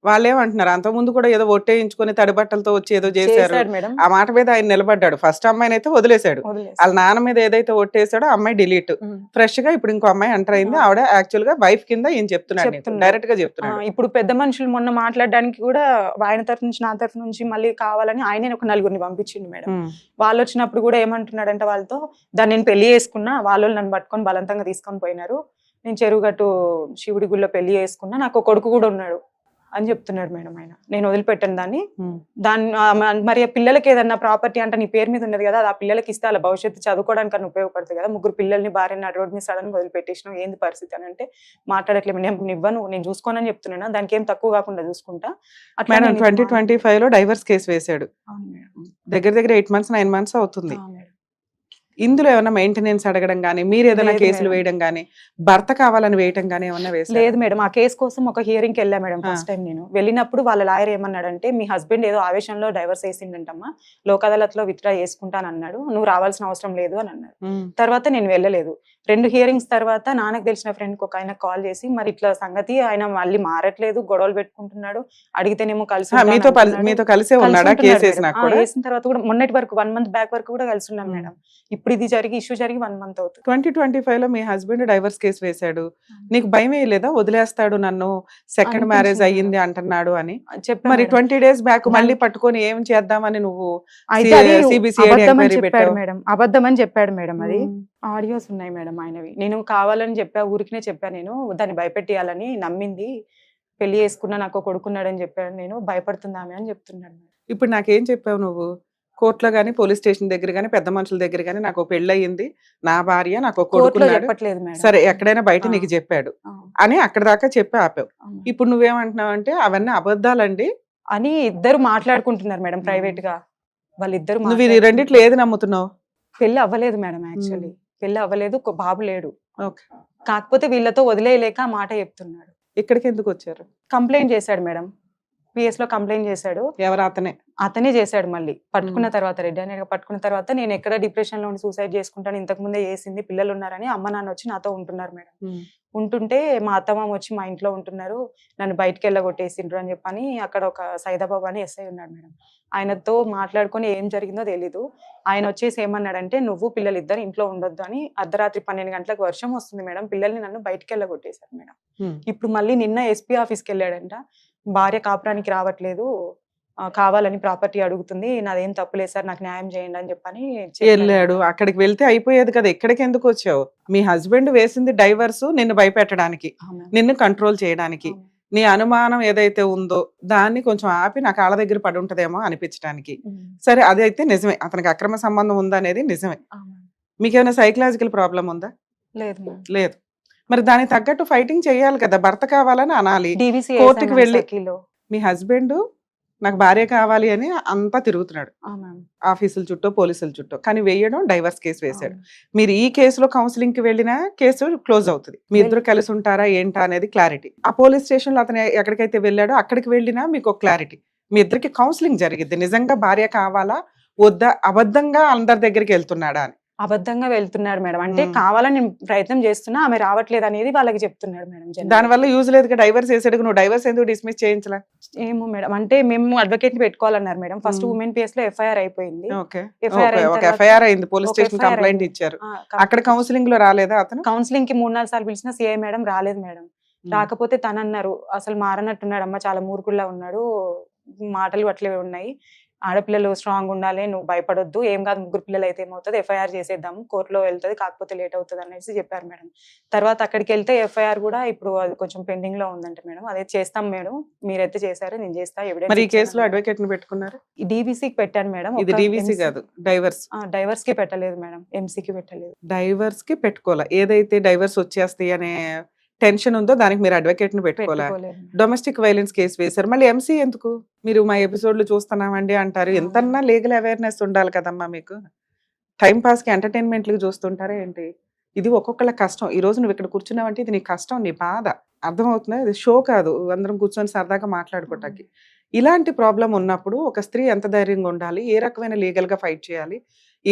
వాళ్ళేమంటున్నారు, అంతకుముందు కూడా ఏదో ఒట్టేయించుకొని తడి బట్టలతో వచ్చి ఏదో చేశారు, చేశాడు మేడం, ఆ మాట మీద ఆయన నిలబడ్డాడు. ఫస్ట్ అమ్మాయిని అయితే వదిలేశాడు, వదిలేసి వాళ్ళ నాన్న మీద ఏదైతే ఒట్టేసాడో అమ్మాయి డిలీట్, ఫ్రెష్ గా ఇప్పుడు ఇంకో అమ్మాయి ఎంటర్ అయింది. ఆవిడ యాక్చువల్ గా వైఫ్ కింద ఈయన చెప్తున్నాడు, చెప్తున్నాడు. డైరెక్ట్ గా చెప్తున్నాడు. ఇప్పుడు పెద్ద మనుషులు మొన్న మాట్లాడడానికి కూడా ఆయన తరఫు నుంచి నా తరఫు నుంచి మళ్ళీ కావాలని ఆయనే ఒక నలుగురిని పంపించిండు మేడం. వాళ్ళు వచ్చినప్పుడు కూడా ఏమంటున్నాడంటే వాళ్ళతో, దాన్ని నేను పెళ్లి చేసుకున్నా, వాళ్ళు నన్ను పట్టుకొని బలవంతంగా తీసుకొని పోయినారు, నేను చెరువుగట్టు శివుడి గుళ్ళో పెళ్లి చేసుకున్నా, నాకు ఒక కొడుకు కూడా ఉన్నాడు అని చెప్తున్నాడు మేడం ఆయన. నేను వదిలిపెట్టాను దాన్ని. మరి ఆ పిల్లలకి ఏదన్నా ప్రాపర్టీ అంటే నీ పేరు మీద ఉన్నది కదా, అది ఆ పిల్లలకి ఇస్తే వాళ్ళ భవిష్యత్తు చదువుకోవడానికి ఉపయోగపడుతుంది కదా, 3 పిల్లల్ని భార్యని రోడ్ మీద సడన్ గా వదిలిపెట్టేసినావు, ఏంది పరిస్థితి అని అంటే మాట్లాడట్లేదు, నేను ఇవ్వను, నేను చూసుకోనని చెప్తున్నాను, దానికి ఏం తక్కువ కాకుండా చూసుకుంటా. మేడం 2025 లో డైవర్స్ కేసు వేశాడు, దగ్గర దగ్గర 8 months 9 months అవుతుంది. ఇందులో ఏమైనా మెయింటెనెన్స్ అడగడం గానీ, మీరు ఏదైనా కేసులు వేయడం గానీ, భర్త కావాలని వేయటం గానీ ఏమన్నా వేసారా? లేదు మేడం, ఆ కేసు కోసం ఒక హియరింగ్ కి వెళ్ళా మేడం ఫస్ట్ టైం. నేను వెళ్ళినప్పుడు వాళ్ళ లాయర్ ఏమన్నాడంటే, మీ హస్బెండ్ ఏదో ఆవేశంలో డైవర్స్ వేసిండంటమ్మా, లోక్ అదాలత్ లో విత్డ్రా చేసుకుంటాను అన్నాడు, నువ్వు రావాల్సిన అవసరం లేదు అని అన్నాడు. తర్వాత నేను వెళ్ళలేదు. 2 హియరింగ్స్ తర్వాత నాన్నకు తెలిసిన ఫ్రెండ్ కి ఒక ఆయన కాల్ చేసి, మరి ఇట్లా సంగతి, ఆయన మళ్ళీ మారట్లేదు, గొడవలు పెట్టుకుంటున్నాడు, అడిగితేనేమో కలిసి మీతో కలిసే ఉన్నాడా? కేసు వేసిన తర్వాత కూడా మొన్నటి వరకు 1 month బ్యాక్ వరకు కూడా కలిసి ఉన్నాం మేడం. ఇప్పుడు ఇది ఇష్యూ జరిగి 1 month అవుతుంది. 2025 లో మీ హస్బెండ్ డైవర్స్ కేసు వేశాడు, నీకు భయం వేయలేదా, వదిలేస్తాడు నన్ను, సెకండ్ మ్యారేజ్ అయ్యింది అంటున్నాడు అని చెప్పి? మరి 20 days బ్యాక్ మళ్ళీ పట్టుకొని ఏం చేద్దామని నువ్వు చెప్పాడు మేడం, అబద్ధం అని చెప్పాడు మేడం. అది ఆడియోస్ ఉన్నాయి మేడం ఆయనవి. నేను కావాలని చెప్పా, ఊరికినే చెప్పా, నేను దాన్ని భయపెట్టియాలని నమ్మింది, పెళ్లి చేసుకున్నా, నాకు కొడుకున్నాడని చెప్పాడు, నేను భయపడుతుందామే అని చెప్తున్నాడు. ఇప్పుడు నాకేం చెప్పావు నువ్వు? కోర్టులో గానీ, పోలీస్ స్టేషన్ దగ్గర గానీ, పెద్ద మనుషుల దగ్గర గానీ, నాకు పెళ్లి అయ్యింది, నా భార్య, నాకు కొడుకున్నాడు, సరే ఎక్కడైనా బయట నీకు చెప్పాడు అని అక్కడ దాకా చెప్పి ఆపావు. ఇప్పుడు నువ్వేమంటున్నావు అంటే అవన్నీ అబద్ధాలండి అని ఇద్దరు మాట్లాడుకుంటున్నారు మేడం ప్రైవేట్ గా. వాళ్ళిద్దరు నువ్వు ఇది రెండిట్లో ఏది నమ్ముతున్నావు? పెళ్లి అవ్వలేదు మేడం, యాక్చువల్లీ పెళ్లి అవ్వలేదు, బాబు లేడు. కాకపోతే వీళ్ళతో వదిలేయలేక ఆ మాట చెప్తున్నాడు. ఇక్కడికి ఎందుకు వచ్చారు? కంప్లైంట్ చేశాడు మేడం, పిఎస్ లో కంప్లైంట్ చేశాడు. ఎవరు? అతనే చేశాడు. మళ్ళీ పట్టుకున్న తర్వాత, రెడ్ హ్యాండెడ్ గా పట్టుకున్న తర్వాత, నేను ఎక్కడ డిప్రెషన్ లో సూసైడ్ చేసుకుంటాను, ఇంతకు ముందే చేసింది, పిల్లలు ఉన్నారని అమ్మ నాన్న వచ్చి నాతో ఉంటున్నారు మేడం. ఉంటుంటే మా అత్తమామ వచ్చి మా ఇంట్లో ఉంటున్నారు, నన్ను బయటకు వెళ్ళగొట్టేసిండ్రు అని చెప్పని అక్కడ ఒక సైదాబాబు అని ఎస్ఐ ఉన్నాడు మేడం, ఆయనతో మాట్లాడుకొని ఏం జరిగిందో తెలీదు. ఆయన వచ్చేసి ఏమన్నాడంటే, నువ్వు పిల్లలు ఇద్దరు ఇంట్లో ఉండొద్దు అని. అర్ధరాత్రి 12 గంటలకు వర్షం వస్తుంది మేడం, పిల్లల్ని నన్ను బయటకు వెళ్ళగొట్టేశారు మేడం. ఇప్పుడు మళ్ళీ నిన్న ఎస్పీ ఆఫీస్కి వెళ్ళాడంట, భార్య కాపురానికి రావట్లేదు, కావాలని ప్రాపర్టీ అడుగుతుంది, నాదేం తప్పులేదు సార్, నాకు న్యాయం చేయండి అని చెప్పని వెళ్ళాడు. అక్కడికి వెళ్తే అయిపోయేది కదా, ఎక్కడికి ఎందుకు వచ్చావు? మీ హస్బెండ్ వేసింది డైవర్స్ నిన్ను భయపెట్టడానికి, నిన్ను కంట్రోల్ చేయడానికి, నీ అనుమానం ఏదైతే ఉందో దాన్ని కొంచెం ఆపి నా కాళ్ళ దగ్గర పడి ఉంటదేమో అనిపించడానికి. సరే, అదైతే నిజమే, అతనికి అక్రమ సంబంధం ఉందా అనేది నిజమే. మీకేమైనా సైకలాజికల్ ప్రాబ్లం ఉందా? లేదు. మరి దానికి తగ్గట్టు ఫైటింగ్ చేయాలి కదా, భర్త కావాలని అనాలి, కోర్టుకి వెళ్ళి. మీ హస్బెండ్ నాకు భార్య కావాలి అని అంతా తిరుగుతున్నాడు ఆఫీసుల చుట్టూ, పోలీసుల చుట్టూ, కానీ వేయడం డైవర్స్ కేసు వేశాడు. మీరు ఈ కేసులో కౌన్సిలింగ్ కి వెళ్ళినా కేసు క్లోజ్ అవుతుంది. మీ ఇద్దరు కలిసి ఉంటారా ఏంటా అనేది క్లారిటీ. ఆ పోలీస్ స్టేషన్ లో అతను ఎక్కడికైతే వెళ్ళాడో అక్కడికి వెళ్ళినా మీకు ఒక క్లారిటీ. మీ ఇద్దరికి కౌన్సిలింగ్ జరిగిద్ది, నిజంగా భార్య కావాలా వద్దా, అబద్ధంగా అందరి దగ్గరికి వెళ్తున్నాడా అని. అబద్ధంగా వెళ్తున్నాడు మేడం, అంటే కావాలని నేను ప్రయత్నం చేస్తున్నా, ఆమె రావట్లేదు అనేది వాళ్ళకి చెప్తున్నాడు మేడం. దానివల్ల యూజ్ లేదు, డైవర్స్ వేసాడు, నువ్వు డైవర్స్ ఎందుకు డిస్మిస్ చేయించలా? ఏమో మేడం, అంటే మేము అడ్వకేట్ ని పెట్టుకోవాలన్నారు మేడం. ఫస్ట్ ఉమెన్ పిఎస్ లో ఎఫ్ఐఆర్ అయిపోయింది, ఎఫ్ఐఆర్ అయింది, పోలీస్ స్టేషన్ కంప్లైంట్ ఇచ్చారు. అక్కడ కౌన్సిలింగ్ లో రాలేదా అతను? కౌన్సిలింగ్ కి 3-4 సార్లు పిలిచిన సిఐ మేడం రాలేదు మేడం. రాకపోతే తను అన్నారు, అసలు మారనట్టున్నాడు అమ్మ, చాలా మూర్ఖుల్లా ఉన్నాడు, మాటలు అట్లే ఉన్నాయి, ఆడపిల్లలు స్ట్రాంగ్ ఉండాలి, నువ్వు భయపడొద్దు, ఏం కాదు, 3 పిల్లలు అయితే ఏమవుతుంది, ఎఫ్ఐఆర్ చేసేద్దాము, కోర్టులో వెళ్తుంది, కాకపోతే లేట్ అవుతుంది అనేసి చెప్పారు మేడం. తర్వాత అక్కడికి వెళ్తే ఎఫ్ఐఆర్ కూడా ఇప్పుడు అది కొంచెం పెండింగ్ లో ఉందంట మేడం. అదే చేస్తాం మేడం, మీరైతే చేశారు, నేను చేస్తా, ఎవిడెన్స్. ఈ కేసులో అడ్వకేట్ ని పెట్టుకున్నారు? డీవీసీకి పెట్టాను మేడం. ఇది డీవీసీ కాదు, డైవర్స్ కి పెట్టలేదు మేడం, ఎంసీకి పెట్టలేదు. డైవర్స్ కి పెట్టుకోవాలి, ఏదైతే డైవర్స్ వచ్చేస్తాయి అనే టెన్షన్ ఉందో దానికి మీరు అడ్వకేట్ ని పెట్టుకోవాలి. డొమెస్టిక్ వైలెన్స్ కేసు వేశారు, మళ్ళీ ఎంసీ ఎందుకు? మీరు మా ఎపిసోడ్లు చూస్తున్నామండి అంటారు, ఎంతన్నా లీగల్ అవేర్నెస్ ఉండాలి కదమ్మా మీకు. టైం పాస్ కి ఎంటర్టైన్మెంట్లకి చూస్తుంటారా ఏంటి? ఇది ఒక్కొక్కళ్ళ కష్టం. ఈ రోజు నువ్వు ఇక్కడ కూర్చున్నావంటే ఇది నీ కష్టం, నీ బాధ, అర్థమవుతుందా? ఇది షో కాదు, అందరం కూర్చొని సరదాగా మాట్లాడుకోవటానికి. ఇలాంటి ప్రాబ్లం ఉన్నప్పుడు ఒక స్త్రీ ఎంత ధైర్యంగా ఉండాలి, ఏ రకమైన లీగల్ గా ఫైట్ చేయాలి,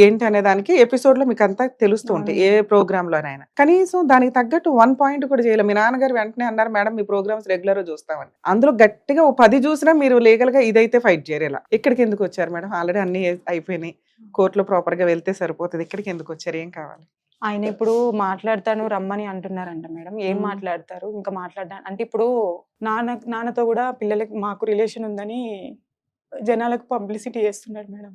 ఏంటి అనే దానికి ఎపిసోడ్ లో మీకు అంతా తెలుస్తూ ఉంటాయి, ఏ ప్రోగ్రామ్ లోనైనా. కనీసం దానికి తగ్గట్టు 1 పాయింట్ కూడా చేయలేదు. మీ నాన్నగారు వెంటనే అన్నారు, మేడం మీ ప్రోగ్రామ్స్ రెగ్యులర్ గా చూస్తామని. అందులో గట్టిగా 10 చూసినా మీరు లీగల్ గా ఇదైతే ఫైట్ చేయరు. ఇలా ఇక్కడికి ఎందుకు వచ్చారు మేడం? ఆల్రెడీ అన్ని అయిపోయినాయి, కోర్టులో ప్రాపర్ గా వెళ్తే సరిపోతుంది. ఇక్కడికి ఎందుకు వచ్చారు? ఏం కావాలి? ఆయన ఇప్పుడు మాట్లాడతాను రమ్మని అంటున్నారంట మేడం. ఏం మాట్లాడతారు ఇంకా మాట్లాడడానికి? అంటే ఇప్పుడు నాన్నతో కూడా పిల్లలకి మాకు రిలేషన్ ఉందని జనాలకు పబ్లిసిటీ చేస్తున్నాడు మేడం.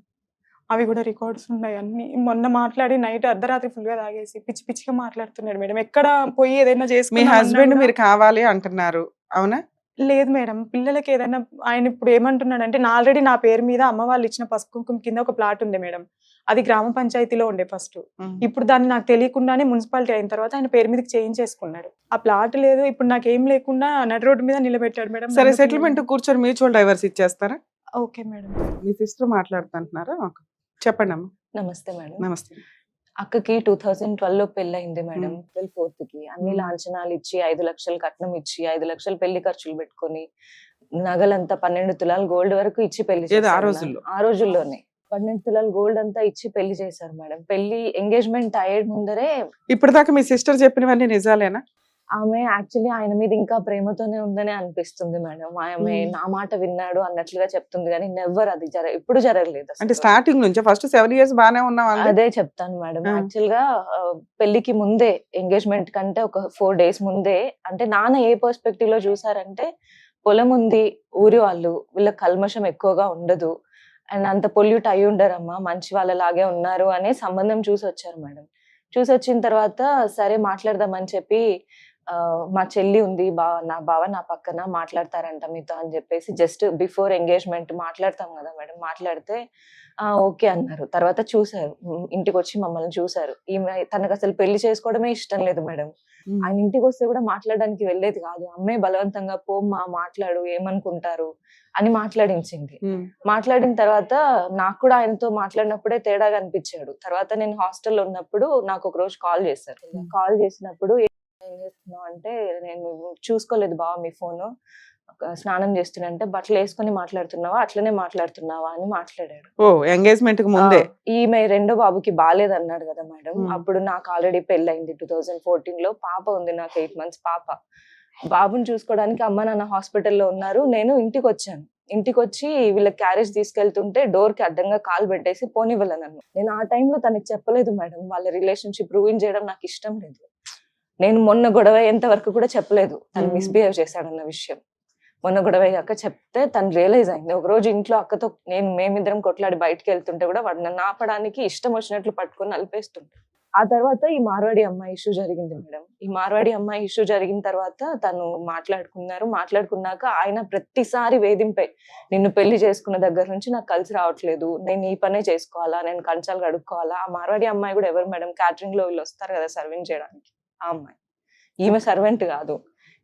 అవి కూడా రికార్డ్స్ ఉన్నాయి అన్ని. మొన్న మాట్లాడి నైట్ అర్ధరాత్రి ఫుల్ గా తాగేసి పిచ్చి పిచ్చిగా మాట్లాడుతున్నాడు మేడం. ఎక్కడ పోయి ఏదైనా మీ చేసుకుని హస్బెండ్ మీరు కావాలి అంటున్నారు, అవునా? లేదు మేడం. పిల్లలకి ఏదైనా ఆయన ఇప్పుడు ఏమంటున్నాడంటే, ఆల్రెడీ నా పేరు మీద అమ్మ వాళ్ళు ఇచ్చిన పసుపు కుంకుమ కింద ఒక ప్లాట్ ఉండే మేడం. అది గ్రామ పంచాయతీలో ఉండే ఫస్ట్. ఇప్పుడు దాన్ని నాకు తెలియకుండానే మున్సిపాలిటీ అయిన తర్వాత ఆయన పేరు మీదకి చేంజ్ చేసుకున్నాడు. ఆ ప్లాట్ లేదు, ఇప్పుడు నాకేం లేకుండా నడి రోడ్డు మీద నిలబెట్టాడు మేడం. సరే, సెటిల్మెంట్ కూర్చొని మ్యూచువల్ డైవర్స్ ఇచ్చేస్తారా? Okay madam. మీ సిస్టర్ మాట్లాడుతుంటున్నారా? చెప్పండి అమ్మా. నమస్తే మేడం. నమస్తే. అక్కకి 2012 పెళ్ళయింది మేడం. April 4th కి అన్ని లాంఛనాలు ఇచ్చి 5 లక్షలు కట్నం ఇచ్చి 5 లక్షలు పెళ్లి ఖర్చులు పెట్టుకొని నగలంతా 12 తులాలు గోల్డ్ వరకు ఇచ్చి పెళ్లి ఏదో ఆ చేశారు. రోజుల్లో? ఆ రోజుల్లోనే 12 తులాలు గోల్డ్ అంతా ఇచ్చి పెళ్లి చేశారు మేడం. పెళ్లి ఎంగేజ్మెంట్ అయ్యే ముందరే ఇప్పటిదాకా మీ సిస్టర్ చెప్పినవన్నీ నిజాలేనా? ఆమె యాక్చువల్లీ ఆయన మీద ఇంకా ప్రేమతోనే ఉందని అనిపిస్తుంది మేడం. ఆమె నా మాట విన్నాడు అన్నట్లుగా చెప్తుంది కానీ నెవర్ అది ఎప్పుడు జరగలేదు అంటే అసలు. స్టార్టింగ్ నుంచి ఫస్ట్ 7 years బానే ఉన్నాం. అదే చెప్తాను మేడం. యాక్చువల్ గా పెళ్లికి ముందే, ఎంగేజ్మెంట్ కంటే ఒక 4 days ముందే, అంటే నాన్న ఏ పర్స్పెక్టివ్ లో చూసారంటే, పొలం ఉంది, ఊరి వాళ్ళు, వీళ్ళ కల్మషం ఎక్కువగా ఉండదు అండ్ అంత పొల్యూట్ అయి ఉండరమ్మా, మంచి వాళ్ళలాగే ఉన్నారు అనే సంబంధం చూసి వచ్చారు మేడం. చూసి వచ్చిన తర్వాత సరే మాట్లాడదామని చెప్పి, మా చెల్లి ఉంది, నా బావ నా పక్కన మాట్లాడతారంట మీతో అని చెప్పేసి జస్ట్ బిఫోర్ ఎంగేజ్మెంట్ మాట్లాడతాం కదా మేడం, మాట్లాడితే ఓకే అన్నారు. తర్వాత చూసారు, ఇంటికి వచ్చి మమ్మల్ని చూసారు. ఈమె తనకు అసలు పెళ్లి చేసుకోవడమే ఇష్టం లేదు మేడం. ఆయన ఇంటికి వస్తే కూడా మాట్లాడడానికి వెళ్ళేది కాదు. అమ్మే బలవంతంగా పోమ్మా మాట్లాడు, ఏమనుకుంటారు అని మాట్లాడించింది. మాట్లాడిన తర్వాత నాకు కూడా ఆయనతో మాట్లాడినప్పుడే తేడాగా అనిపించాడు. తర్వాత నేను హాస్టల్లో ఉన్నప్పుడు నాకు ఒక రోజు కాల్ చేశారు. కాల్ చేసినప్పుడు ఏం చేస్తున్నావు అంటే, నేను చూసుకోలేదు బావ మీ ఫోను, స్నానం చేస్తున్నంటే బట్టలు వేసుకొని మాట్లాడుతున్నావా, అట్లనే మాట్లాడుతున్నావా అని మాట్లాడాడు. ఓ ఎంగేజ్మెంట్ కు ముందే? ఈమె రెండో బాబుకి బాలేదన్నాడు కదా మేడం. అప్పుడు నాకు ఆల్రెడీ పెళ్ళయింది 2014 లో. పాప ఉంది నాకు, 8 months పాప. బాబుని చూసుకోవడానికి అమ్మ నాన్న హాస్పిటల్లో ఉన్నారు. నేను ఇంటికి వచ్చాను. ఇంటికి వచ్చి వీళ్ళ క్యారేజ్ తీసుకెళ్తుంటే డోర్ కి అడ్డంగా కాలు పెట్టేసి పోనివ్వలే నన్ను. నేను ఆ టైంలో తనకి చెప్పలేదు మేడం, వాళ్ళ రిలేషన్షిప్ రూయిన్ చేయడం నాకు ఇష్టం లేదు. నేను మొన్న గొడవ అయ్యేంత వరకు కూడా చెప్పలేదు తను మిస్బిహేవ్ చేశాడన్న విషయం. మొన్న గొడవ అయ్యాక చెప్తే తను రియలైజ్ అయింది. ఒక రోజు ఇంట్లో అక్కతో మేమిద్దరం కొట్లాడి బయటకు వెళ్తుంటే కూడా వాడు నన్ను ఆపడానికి ఇష్టం వచ్చినట్లు పట్టుకొని నలిపేస్తుంటే, ఆ తర్వాత ఈ మార్వాడి అమ్మాయి ఇష్యూ జరిగింది మేడం. ఈ మార్వాడి అమ్మాయి ఇష్యూ జరిగిన తర్వాత తను మాట్లాడుకున్నాక ఆయన ప్రతిసారి వేధింపే, నిన్ను పెళ్లి చేసుకున్న దగ్గర నుంచి నాకు కలిసి రావట్లేదు, నేను ఈ పనే చేసుకోవాలా, నేను కంచాలు కడుక్కోవాలా. ఆ మార్వాడి అమ్మాయి కూడా ఎవరు మేడం, క్యాటరింగ్ లో వీళ్ళు వస్తారు కదా సర్వింగ్ చేయడానికి, ఆ అమ్మాయి. ఈమె సర్వెంట్ కాదు,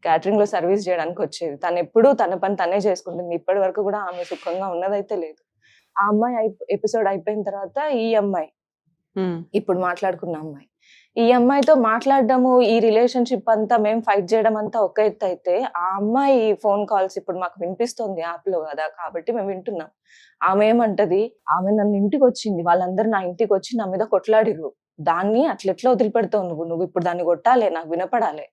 క్యాటరింగ్ లో సర్వీస్ చేయడానికి వచ్చేది. తను ఎప్పుడు తన పని తనే చేసుకుంటుంది. ఇప్పటి వరకు కూడా ఆమె సుఖంగా ఉన్నదైతే లేదు. ఆ అమ్మాయి ఎపిసోడ్ అయిపోయిన తర్వాత ఈ అమ్మాయి, ఇప్పుడు మాట్లాడుకున్న అమ్మాయి, ఈ అమ్మాయితో మాట్లాడడము, ఈ రిలేషన్షిప్ అంతా మేము ఫైట్ చేయడం అంతా ఒక ఎత్తు అయితే, ఆ అమ్మాయి ఫోన్ కాల్స్ ఇప్పుడు మాకు వినిపిస్తుంది యాప్ లో కదా, కాబట్టి మేము వింటున్నాం. ఆమె ఏమంటది, ఆమె నన్ను ఇంటికి వచ్చింది, వాళ్ళందరూ నా ఇంటికి వచ్చి నా మీద కొట్లాడిర్రు, దాన్ని అట్లెట్లా వదిలిపెడతావు నువ్వు ఇప్పుడు దాన్ని కొట్టాలే, నాకు వినపడాలి,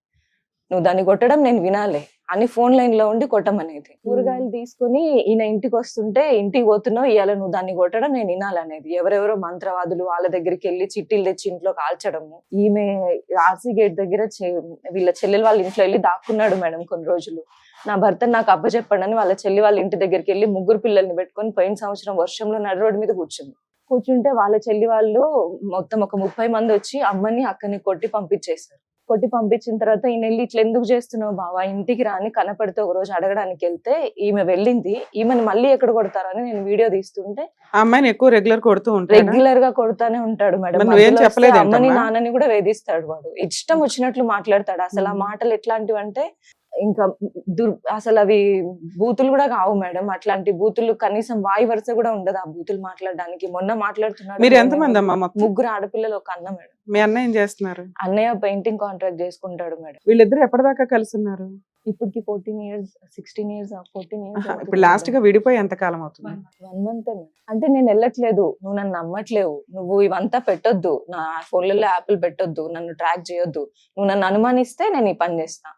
నువ్వు దాన్ని కొట్టడం నేను వినాలి అని ఫోన్ లైన్ లో ఉండి కొట్టమనేది. కూరగాయలు తీసుకుని ఈయన ఇంటికి వస్తుంటే, ఇంటికి పోతున్నావు ఇవాళ నువ్వు దాన్ని కొట్టడం నేను వినాలనేది. ఎవరెవరో మంత్రవాదులు వాళ్ళ దగ్గరికి వెళ్ళి చిట్టీలు తెచ్చి ఇంట్లో కాల్చడము. ఈమె ఆర్సీ గేట్ దగ్గర వీళ్ళ చెల్లెలు వాళ్ళ ఇంట్లో వెళ్ళి దాక్కున్నాడు మేడం కొన్ని రోజులు. నా భర్త నాకు అప్పచెప్పండి అని వాళ్ళ చెల్లి వాళ్ళ ఇంటి దగ్గరికి వెళ్ళి 3 పిల్లల్ని పెట్టుకొని పోయిన సంవత్సరం వర్షంలో నడి రోడ్డు మీద కూర్చుంటే వాళ్ళ చెల్లి వాళ్ళు మొత్తం ఒక 30 మంది వచ్చి అమ్మని అక్కని కొట్టి పంపించేశారు. కొట్టి పంపించిన తర్వాత ఈయన వెళ్ళి, ఇట్లా ఎందుకు చేస్తున్నావు బావా, ఇంటికి రాని కనపడితే ఒక రోజు అడగడానికి వెళ్తే ఈమె వెళ్ళింది. ఈమెను మళ్ళీ ఎక్కడ కొడతారని నేను వీడియో తీస్తుంటే, అమ్మాయిని ఎక్కువ రెగ్యులర్ గా కొడుతూనే ఉంటాడు మేడం. అమ్మని నాన్నని కూడా వేధిస్తాడు వాడు, ఇష్టం వచ్చినట్లు మాట్లాడతాడు. అసలు ఆ మాటలు ఎట్లాంటివి అంటే ఇంకా అసలు అవి బూతులు కూడా కావు మేడం. అట్లాంటి బూతులు కనీసం వాయి వరుస కూడా ఉండదు ఆ బూతులు మాట్లాడడానికి. మొన్న మాట్లాడుతున్నాడు. మీరు ఎంతమంది అమ్మా? 3 ఆడపిల్లలు, ఒక అన్న మేడం. మీ అన్న ఏం చేస్తున్నారు? అన్నయ్య పెయింటింగ్ కాంట్రాక్ట్ చేసుకుంటాడు మేడం. వీళ్ళిద్దరు ఎప్పటిదాకా కలిసి ఉన్నారు? ఇప్పటికి 14 ఇయర్స్ 16 ఇయర్స్ 14 ఇయర్స్ ఇప్పుడు లాస్ట్ గా విడిపోయి ఎంత కాలం అవుతుంది? 1 మంత్ అంటే నేను వెళ్ళట్లేదు, నువ్వు నన్ను నమ్మట్లేవు, నువ్వు ఇవంతా పెట్టొద్దు, నా ఫోన్లలో యాప్లు పెట్టొద్దు, నన్ను ట్రాక్ చేయొద్దు, నువ్వు నన్ను అనుమానిస్తే నేను ఈ పని చేస్తా,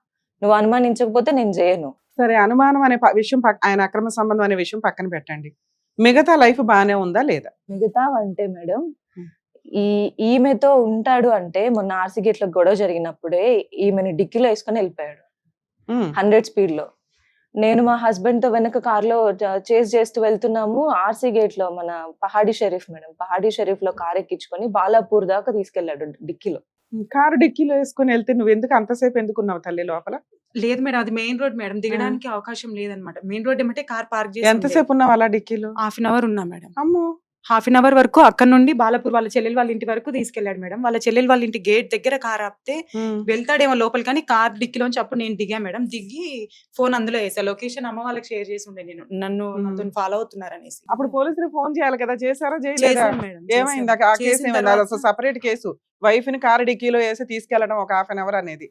నువ్వు అనుమానించకపోతే నేను చేయను. సరే, అనుమానం అనే విషయం ఆయన అక్రమ సంబంధం అనే విషయం పక్కన పెట్టండి, మిగతా లైఫ్ బానే ఉందా లేదా? మిగతా అంటే మేడం, ఈమెతో ఉంటాడు అంటే మొన్న ఆర్సీ గేట్ లో గొడవ జరిగినప్పుడే ఈమెను డిక్కీలో వేసుకొని వెళ్ళిపోయాడు 100 స్పీడ్ లో. నేను మా హస్బెండ్ తో వెనక కార్ లో చేస్ చేస్తూ వెళ్తున్నాము, ఆర్సీ గేట్ లో మన పహాడీ షరీఫ్ మేడం, పహాడీ షరీఫ్ లో కార్ ఎక్కించుకొని బాలాపూర్ దాకా తీసుకెళ్లాడు డిక్కీలో. కారు డిక్కీలో వేసుకుని వెళ్తే నువ్వు ఎందుకు అంతసేపు ఎందుకున్నావు తల్లి లోపల? లేదు మేడం, అది మెయిన్ రోడ్ మేడం, దిగడానికి అవకాశం లేదనమాట. మెయిన్ రోడ్ ఏమంటే కార్ పార్క్ చేసి ఎంతసేపు ఉన్నావు అలా డిక్కీలో? హాఫ్ అన్ అవర్ ఉన్నా మేడం. అమ్మో, హాఫ్ అన్ అవర్ వరకు అక్కడ నుండి బాలాపూర్ వాళ్ళ చెల్లెలు వాళ్ళ ఇంటి వరకు తీసుకెళ్లాడు మేడం. వాళ్ళ చెల్లెలు వాళ్ళ ఇంటి గేట్ దగ్గర కార్ ఆపితే వెళ్తాడేమో లోపల, కానీ కార్ డిక్కీలోంచి అప్పుడు నేను దిగా మేడం. దిగి ఫోన్ అందులో వేసా, లొకేషన్ అమ్మ వాళ్ళకి షేర్ చేసి ఉండే, నేను నన్ను ఫాలో అవుతున్నారనేసి. అప్పుడు పోలీసులు ఫోన్ చేయాలి కదా, చేశారా చేయలేదా? చేశాను మేడం, ఏమైంది ఆ కేసు? ఏమైంది? అది అసలు సపరేట్ కేసు. వైఫ్ ని కారు డిక్కీలో వేసి తీసుకెళ్లడం ఒక హాఫ్ అన్ అవర్ అనేది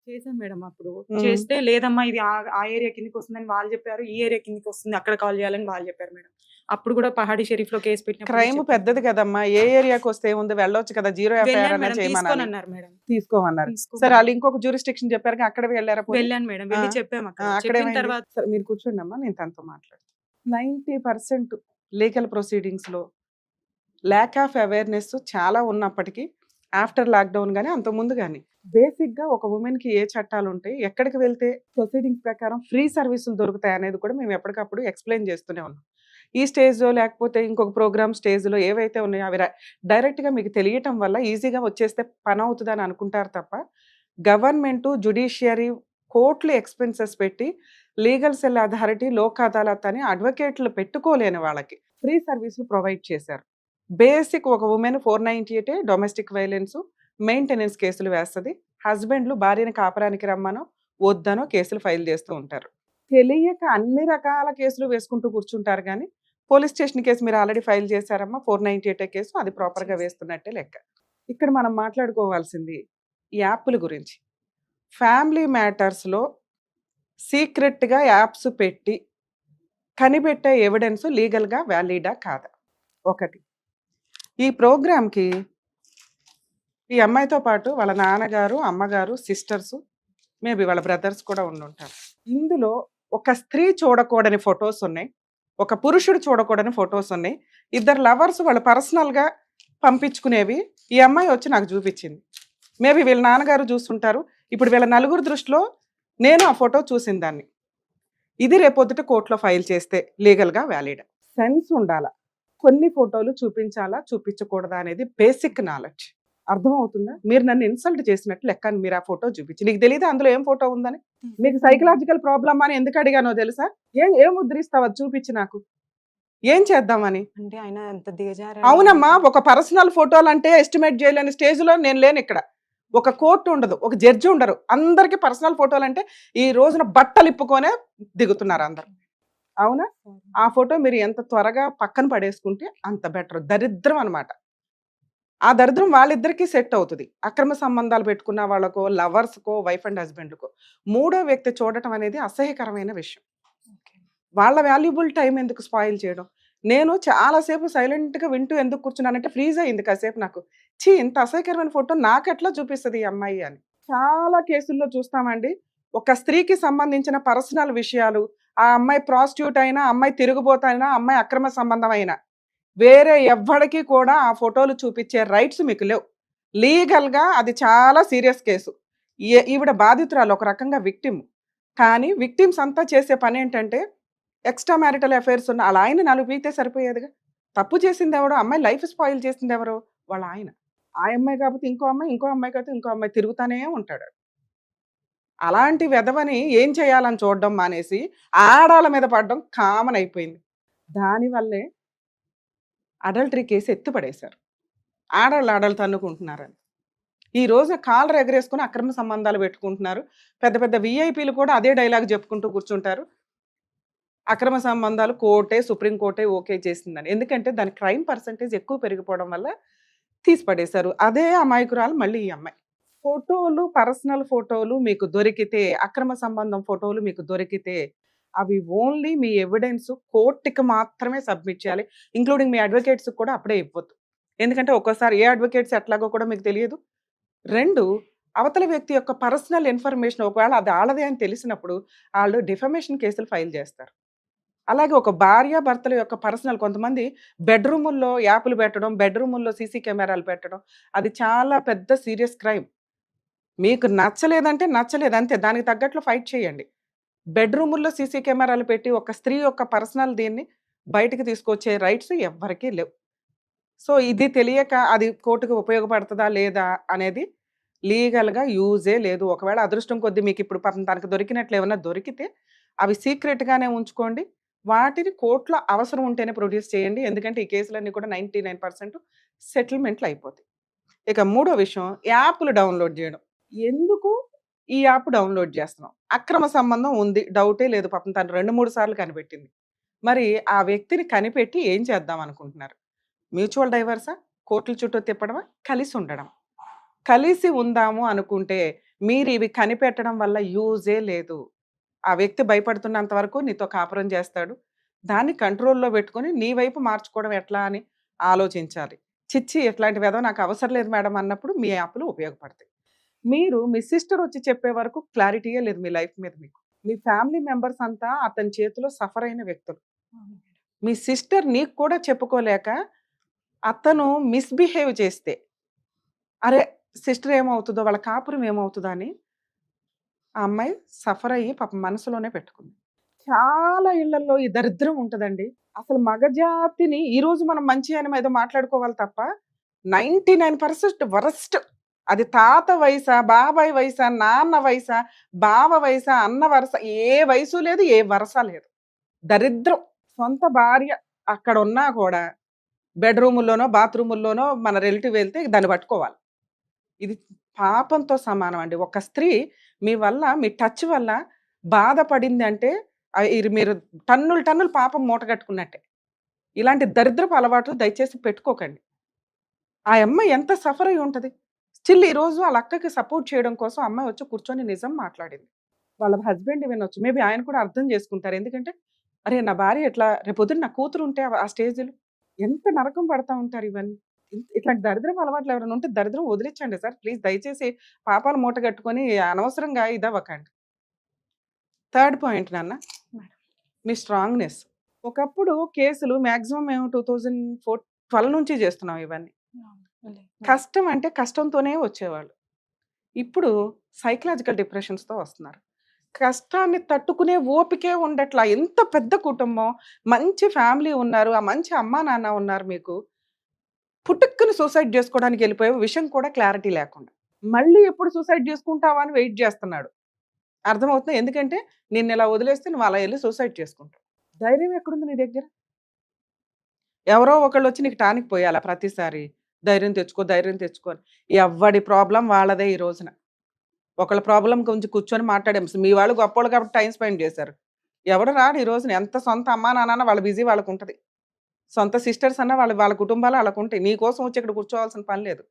చేశాం మేడం. అప్పుడు చేస్తే లేదమ్మా ఇది ఆ ఏరియా కిందకి వస్తుందని వాళ్ళు చెప్పారు, ఈ ఏరియా కిందకి వస్తుంది అక్కడ కాల్ చేయాలని వాళ్ళు చెప్పారు మేడం. అప్పుడు కూడా పహాడీ షరీఫ్ లో కేసు పెట్టిన క్రైమ్ పెద్దది కదమ్మా, ఏ ఏరియాకి వస్తే ఉంది వెళ్ళొచ్చు కదా, 0 ఎఫ్ఐఆర్ అన్న చేయమన్నారు. తీసుకోమన్నారు. సరే, వాళ్ళు ఇంకొక జ్యూరిస్డిక్షన్ చెప్పారు, అక్కడ వెళ్ళారా? వెళ్ళాను మేడం, వెళ్ళి చెప్పాము అక్కడ. తర్వాత మీరు కూర్చోండి అమ్మా, నేను తనతో మాట్లాడు. 90% లీగల్ ప్రొసీడింగ్స్ లో ల్యాక్ ఆఫ్ అవేర్నెస్ చాలా ఉన్నప్పటికీ, ఆఫ్టర్ లాక్డౌన్ కానీ అంతకుముందు కానీ బేసిక్ గా ఒక ఉమెన్ కి ఏ చట్టాలు ఉంటాయి, ఎక్కడికి వెళ్తే ప్రొసీడింగ్స్ ప్రకారం ఫ్రీ సర్వీసులు దొరుకుతాయి అనేది కూడా మేము ఎప్పటికప్పుడు ఎక్స్ప్లెయిన్ చేస్తూనే ఉన్నాం. ఈ స్టేజ్లో లేకపోతే ఇంకొక ప్రోగ్రామ్ స్టేజ్లో ఏవైతే ఉన్నాయో అవి డైరెక్ట్గా మీకు తెలియటం వల్ల ఈజీగా వచ్చేస్తే పని అవుతుందని అనుకుంటారు తప్ప, గవర్నమెంట్, జ్యుడిషియరీ, కోర్టులు ఎక్స్పెన్సెస్ పెట్టి legal cell authority, Lok Adalat అని అడ్వకేట్లు పెట్టుకోలేని వాళ్ళకి ఫ్రీ సర్వీసులు ప్రొవైడ్ చేశారు. బేసిక్ ఒక ఉమెన్ 498 డొమెస్టిక్ వైలెన్స్ మెయింటెనెన్స్ కేసులు వేస్తుంది. హస్బెండ్లు భార్యని కాపరానికి రమ్మనో వద్దనో కేసులు ఫైల్ చేస్తూ ఉంటారు. తెలియక అన్ని రకాల కేసులు వేసుకుంటూ కూర్చుంటారు. కానీ పోలీస్ స్టేషన్ కేసు మీరు ఆల్రెడీ ఫైల్ చేశారమ్మా, 498 కేసు, అది ప్రాపర్గా వేస్తున్నట్టే లెక్క. ఇక్కడ మనం మాట్లాడుకోవాల్సింది ఈ యాప్ల గురించి. ఫ్యామిలీ మ్యాటర్స్లో సీక్రెట్గా యాప్స్ పెట్టి కనిపెట్టే ఎవిడెన్స్ లీగల్గా వ్యాలిడా కాదా? ఒకటి, ఈ ప్రోగ్రామ్కి ఈ అమ్మాయితో పాటు వాళ్ళ నాన్నగారు, అమ్మగారు, సిస్టర్స్, మేబీ వాళ్ళ బ్రదర్స్ కూడా ఉండుంటారు. ఇందులో ఒక స్త్రీ చూడకూడని ఫొటోస్ ఉన్నాయి, ఒక పురుషుడు చూడకూడని ఫొటోస్ ఉన్నాయి. ఇద్దరు లవర్స్ వాళ్ళు పర్సనల్గా పంపించుకునేవి ఈ అమ్మాయి వచ్చి నాకు చూపించింది. మేబీ వీళ్ళ నాన్నగారు చూస్తుంటారు. ఇప్పుడు వీళ్ళ నలుగురు దృష్టిలో నేను ఆ ఫోటో చూసిన దాన్ని. ఇది రేపొద్దుట కోర్టులో ఫైల్ చేస్తే లీగల్గా వ్యాలిడ్. సెన్స్ ఉండాలా, కొన్ని ఫోటోలు చూపించాలా చూపించకూడదా అనేది బేసిక్ నాలెడ్జ్. అర్థమవుతుందా? మీరు నన్ను ఇన్సల్ట్ చేసినట్టు లెక్క. మీరు ఆ ఫోటో చూపించి, నీకు తెలియదు అందులో ఏం ఫోటో ఉందని? మీకు సైకలాజికల్ ప్రాబ్లమ్ అని ఎందుకు అడిగానో తెలుసా? ఏం ముద్రిస్తావు అది చూపించి నాకు, ఏం చేద్దామని? అంటే ఆయన ఎంత దిగజారు. అవునమ్మా, ఒక పర్సనల్ ఫోటోలు అంటే ఎస్టిమేట్ చేయలేని స్టేజ్లో నేను లేను ఇక్కడ. ఒక కోర్టు ఉండదు, ఒక జడ్జి ఉండరు, అందరికీ పర్సనల్ ఫోటోలు అంటే ఈ రోజున బట్టలు ఇప్పుకొనే దిగుతున్నారు అందరు. అవునా? ఆ ఫోటో మీరు ఎంత త్వరగా పక్కన పడేసుకుంటే అంత బెటర్. దరిద్రం అనమాట. ఆ దరిద్రం వాళ్ళిద్దరికీ సెట్ అవుతుంది. అక్రమ సంబంధాలు పెట్టుకున్న వాళ్ళకో, లవర్స్కో, వైఫ్ అండ్ హస్బెండ్కో మూడో వ్యక్తి చూడటం అనేది అసహ్యకరమైన విషయం. వాళ్ళ వాల్యుబుల్ టైం ఎందుకు స్పాయిల్ చేయడం? నేను చాలాసేపు సైలెంట్గా వింటూ ఎందుకు కూర్చున్నానంటే ఫ్రీజ్ అయింది కాసేపు నాకు. ఇంత అసహ్యకరమైన ఫోటో నాకెట్లా చూపిస్తుంది ఈ అమ్మాయి అని. చాలా కేసుల్లో చూస్తామండి, ఒక స్త్రీకి సంబంధించిన పర్సనల్ విషయాలు, ఆ అమ్మాయి ప్రాస్టిట్యూట్ అయినా, అమ్మాయి తిరుగుబోతైనా, అమ్మాయి అక్రమ సంబంధం అయినా, వేరే ఎవ్వడికి కూడా ఆ ఫోటోలు చూపించే రైట్స్ మీకు లేవు. లీగల్గా అది చాలా సీరియస్ కేసు. ఈవిడ బాధితురాలు, ఒక రకంగా విక్టిమ్. కానీ విక్టిమ్స్ అంతా చేసే పని ఏంటంటే ఎక్స్ట్రా మ్యారిటల్ అఫైర్స్ ఉన్న అలా ఆయన 4 పీకితే సరిపోయేదిగా. తప్పు చేసింది ఎవరో, అమ్మాయి లైఫ్ స్పాయిల్ చేసింది ఎవరో, వాళ్ళ ఆయన. ఆ అమ్మాయి కాకపోతే ఇంకో అమ్మాయి, ఇంకో అమ్మాయి కాకపోతే ఇంకో అమ్మాయి, తిరుగుతానే ఉంటాడు. అలాంటి వెధవని ఏం చేయాలని చూడడం మానేసి ఆడాళ్ళ మీద పడడం కామన్ అయిపోయింది. దానివల్లే అడల్టరీ కేసు ఎత్తుపడేశారు. ఆడళ్ళు తన్నుకుంటున్నారని ఈ రోజు కాలర్ ఎగరేసుకుని అక్రమ సంబంధాలు పెట్టుకుంటున్నారు. పెద్ద పెద్ద విఐపీలు కూడా అదే డైలాగ్ చెప్పుకుంటూ కూర్చుంటారు, అక్రమ సంబంధాలు కోర్టే, సుప్రీంకోర్టే ఓకే చేసిందని. ఎందుకంటే దాని క్రైమ్ పర్సంటేజ్ ఎక్కువ పెరిగిపోవడం వల్ల తీసి పడేశారు. అదే అమాయకురాలు మళ్ళీ ఈ అమ్మాయి. ఫోటోలు, పర్సనల్ ఫోటోలు మీకు దొరికితే, అక్రమ సంబంధం ఫోటోలు మీకు దొరికితే, అవి ఓన్లీ మీ ఎవిడెన్స్ కోర్టుకి మాత్రమే సబ్మిట్ చేయాలి. ఇంక్లూడింగ్ మీ అడ్వకేట్స్‌కి కూడా అప్పుడే ఇవ్వొద్దు. ఎందుకంటే ఒక్కోసారి ఏ అడ్వకేట్స్ ఎట్లాగో కూడా మీకు తెలియదు. 2 అవతల వ్యక్తి యొక్క పర్సనల్ ఇన్ఫర్మేషన్ ఒకవేళ అది ఆళ్ళదే అని తెలిసినప్పుడు ఆళ్ళు డిఫమేషన్ కేసులు ఫైల్ చేస్తారు. అలాగే ఒక భార్యాభర్తల యొక్క పర్సనల్ కొంతమంది బెడ్‌రూముల్లో యాపులు పెట్టడం, బెడ్‌రూముల్లో సీసీ కెమెరాలు పెట్టడం అది చాలా పెద్ద సీరియస్ క్రైమ్. మీకు నచ్చలేదంటే నచ్చలేదు అంతే. దానికి తగ్గట్లు ఫైట్ చేయండి. బెడ్‌రూముల్లో సీసీ కెమెరాలు పెట్టి ఒక స్త్రీ యొక్క పర్సనల్ దీన్ని బయటికి తీసుకొచ్చే రైట్స్ ఎవ్వరికీ లేవు. సో, ఇది తెలియక అది కోర్టుకి ఉపయోగపడతదా లేదా అనేది లీగల్‌గా యూజే లేదు. ఒకవేళ అదృష్టం కొద్దీ మీకిప్పుడు పాపం తనకు దొరికినట్లు ఏమన్నా దొరికితే అవి సీక్రెట్‌గానే ఉంచుకోండి. వాటిని కోర్ట్‌లో అవసరం ఉంటేనే ప్రొడ్యూస్ చేయండి. ఎందుకంటే ఈ కేసులన్నీ కూడా 99% సెటిల్‌మెంట్‌లు అయిపోతాయి. ఇక మూడో విషయం యాప్‌లు డౌన్‌లోడ్ జేయడం. ఎందుకు ఈ యాప్ డౌన్‌లోడ్ జేస్తున్నాం? అక్రమ సంబంధం ఉంది. డౌటే లేదు. పాపం తను 2, 3 సార్లు కనిపెట్టింది. మరి ఆ వ్యక్తిని కనిపెట్టి ఏం చేద్దాం అనుకుంటున్నారు? మ్యూచువల్ డైవర్సా? కోర్టుల చుట్టూ తిప్పడమా? కలిసి ఉండడం. కలిసి ఉందాము అనుకుంటే మీరు ఇవి కనిపెట్టడం వల్ల యూజే లేదు. ఆ వ్యక్తి భయపడుతున్నంత వరకు నీతో కాపురం చేస్తాడు. దాన్ని కంట్రోల్‌లో పెట్టుకొని నీ వైపు మార్చుకోవడం ఎట్లా అని ఆలోచించాలి. చిచ్చి ఇట్లాంటి వెధవ నాకు అవసరం లేదు మేడం అన్నప్పుడు మీ యాప్‌లు ఉపయోగపడతాయి. మీరు మీ సిస్టర్ వచ్చి చెప్పే వరకు క్లారిటీయే లేదు మీ లైఫ్ మీద మీకు. మీ ఫ్యామిలీ మెంబర్స్ అంతా అతని చేతిలో సఫర్ అయిన వ్యక్తులు. మీ సిస్టర్ నీకు కూడా చెప్పుకోలేక అతను మిస్‌బిహేవ్ చేస్తే, అరే! సిస్టర్ ఏమవుతదో, వాళ్ళ కాపురం ఏమవుతదో అని ఆ అమ్మాయి సఫర్ అయ్యి పాపం మనసులోనే పెట్టుకుంది. చాలా ఇళ్లల్లో ఈ దరిద్రం ఉంటదండి. అసలు మగజాతిని ఈరోజు మనం మంచి అని ఏదో మాట్లాడుకోవాలి తప్ప 99% వరస్ట్. అది తాత వయసా, బాబాయ్ వయసా, నాన్న వయసా, బావ వయసా, అన్న వరస ఏ వయసు లేదు, ఏ వరస లేదు. దరిద్రం. సొంత భార్య అక్కడున్నా కూడా బెడ్‌రూముల్లోనో, బాత్రూముల్లోనో మన రిలేటివ్ వెళ్తే దాన్ని పట్టుకోవాలి. ఇది పాపంతో సమానం అండి. ఒక స్త్రీ మీ వల్ల, మీ టచ్ వల్ల బాధపడింది అంటే ఇది మీరు టన్నులు, టన్నులు పాపం మూటగట్టుకున్నట్టే. ఇలాంటి దరిద్రపు అలవాట్లు దయచేసి పెట్టుకోకండి. ఆ అమ్మాయి ఎంత సఫర్ అయ్యి ఉంటది. స్టిల్ ఈరోజు ఆళ్ళ అక్కకి సపోర్ట్ చేయడం కోసం అమ్మాయి వచ్చి కూర్చొని నిజం మాట్లాడింది. వాళ్ళ హస్బెండ్ వినొచ్చు. మేబీ ఆయన కూడా అర్థం చేసుకుంటారు. ఎందుకంటే, అరే! నా భార్య ఇట్లా రేపొద్దున నా కూతురు ఉంటే ఆ స్టేజ్‌లో ఎంత నరకం పడతా ఉంటారు ఇవన్నీ. ఇట్లాంటి దరిద్రపు అలవాట్లు ఎవరైనా ఉంటే దరిద్రం వదిలించండి సార్. ప్లీజ్ దయచేసి పాపాలు మూటగట్టుకొని అనవసరంగా ఇదవ్వకండి. థర్డ్ పాయింట్ నాన్న మీ స్ట్రాంగ్‌నెస్. ఒకప్పుడు కేసులు మాక్సిమం మేము 12 నుంచి చేస్తున్నాం ఇవన్నీ. కష్టం అంటే కష్టంతోనే వచ్చేవాళ్ళు. ఇప్పుడు సైకలాజికల్ డిప్రెషన్స్‌తో వస్తున్నారు. కష్టాన్ని తట్టుకునే ఓపికే ఉండట్లా. ఎంత పెద్ద కుటుంబం, మంచి ఫ్యామిలీ ఉన్నారు. ఆ మంచి అమ్మా, నాన్న ఉన్నారు మీకు. పుటుక్కున సూసైడ్ చేసుకోవడానికి ఎళ్ళిపోయే విషయం కూడా క్లారిటీ లేకుండా. మళ్ళీ ఎప్పుడు సూసైడ్ చేసుకుంటావా అని వెయిట్ చేస్తున్నాడు. అర్థమవుతుందా? ఎందుకంటే నిన్నిలా వదిలేస్తే నువ్వు అలా ఎళ్లి సూసైడ్ చేసుకుంటావు. ధైర్యం ఎక్కడుంది నీ దగ్గర? ఎవరో ఒకళ్ళొచ్చి నీకు టానిక్ పోయాలా ప్రతిసారి? ధైర్యం తెచ్చుకో, ధైర్యం తెచ్చుకో అని. ఎవ్వడి ప్రాబ్లమ్ వాళ్ళదే ఈ రోజున. ఒకళ్ళ ప్రాబ్లమ్ గురించి కూర్చొని మాట్లాడాం. మీ వాళ్ళు గొప్పోళ్ళు కాబట్టి టైమ్ స్పెండ్ చేశారు. ఎవడు రాడు ఈ రోజున. ఎంత సొంత అమ్మా, నాన్న వాళ్ళ బిజీ వాళ్ళకుంటది. సొంత సిస్టర్స్ అన్నా వాళ్ళ కుటుంబాలు ఆళ్ళకుంటాయి. నీ కోసం వచ్చి ఇక్కడ కూర్చోవాల్సిన పని లేదు.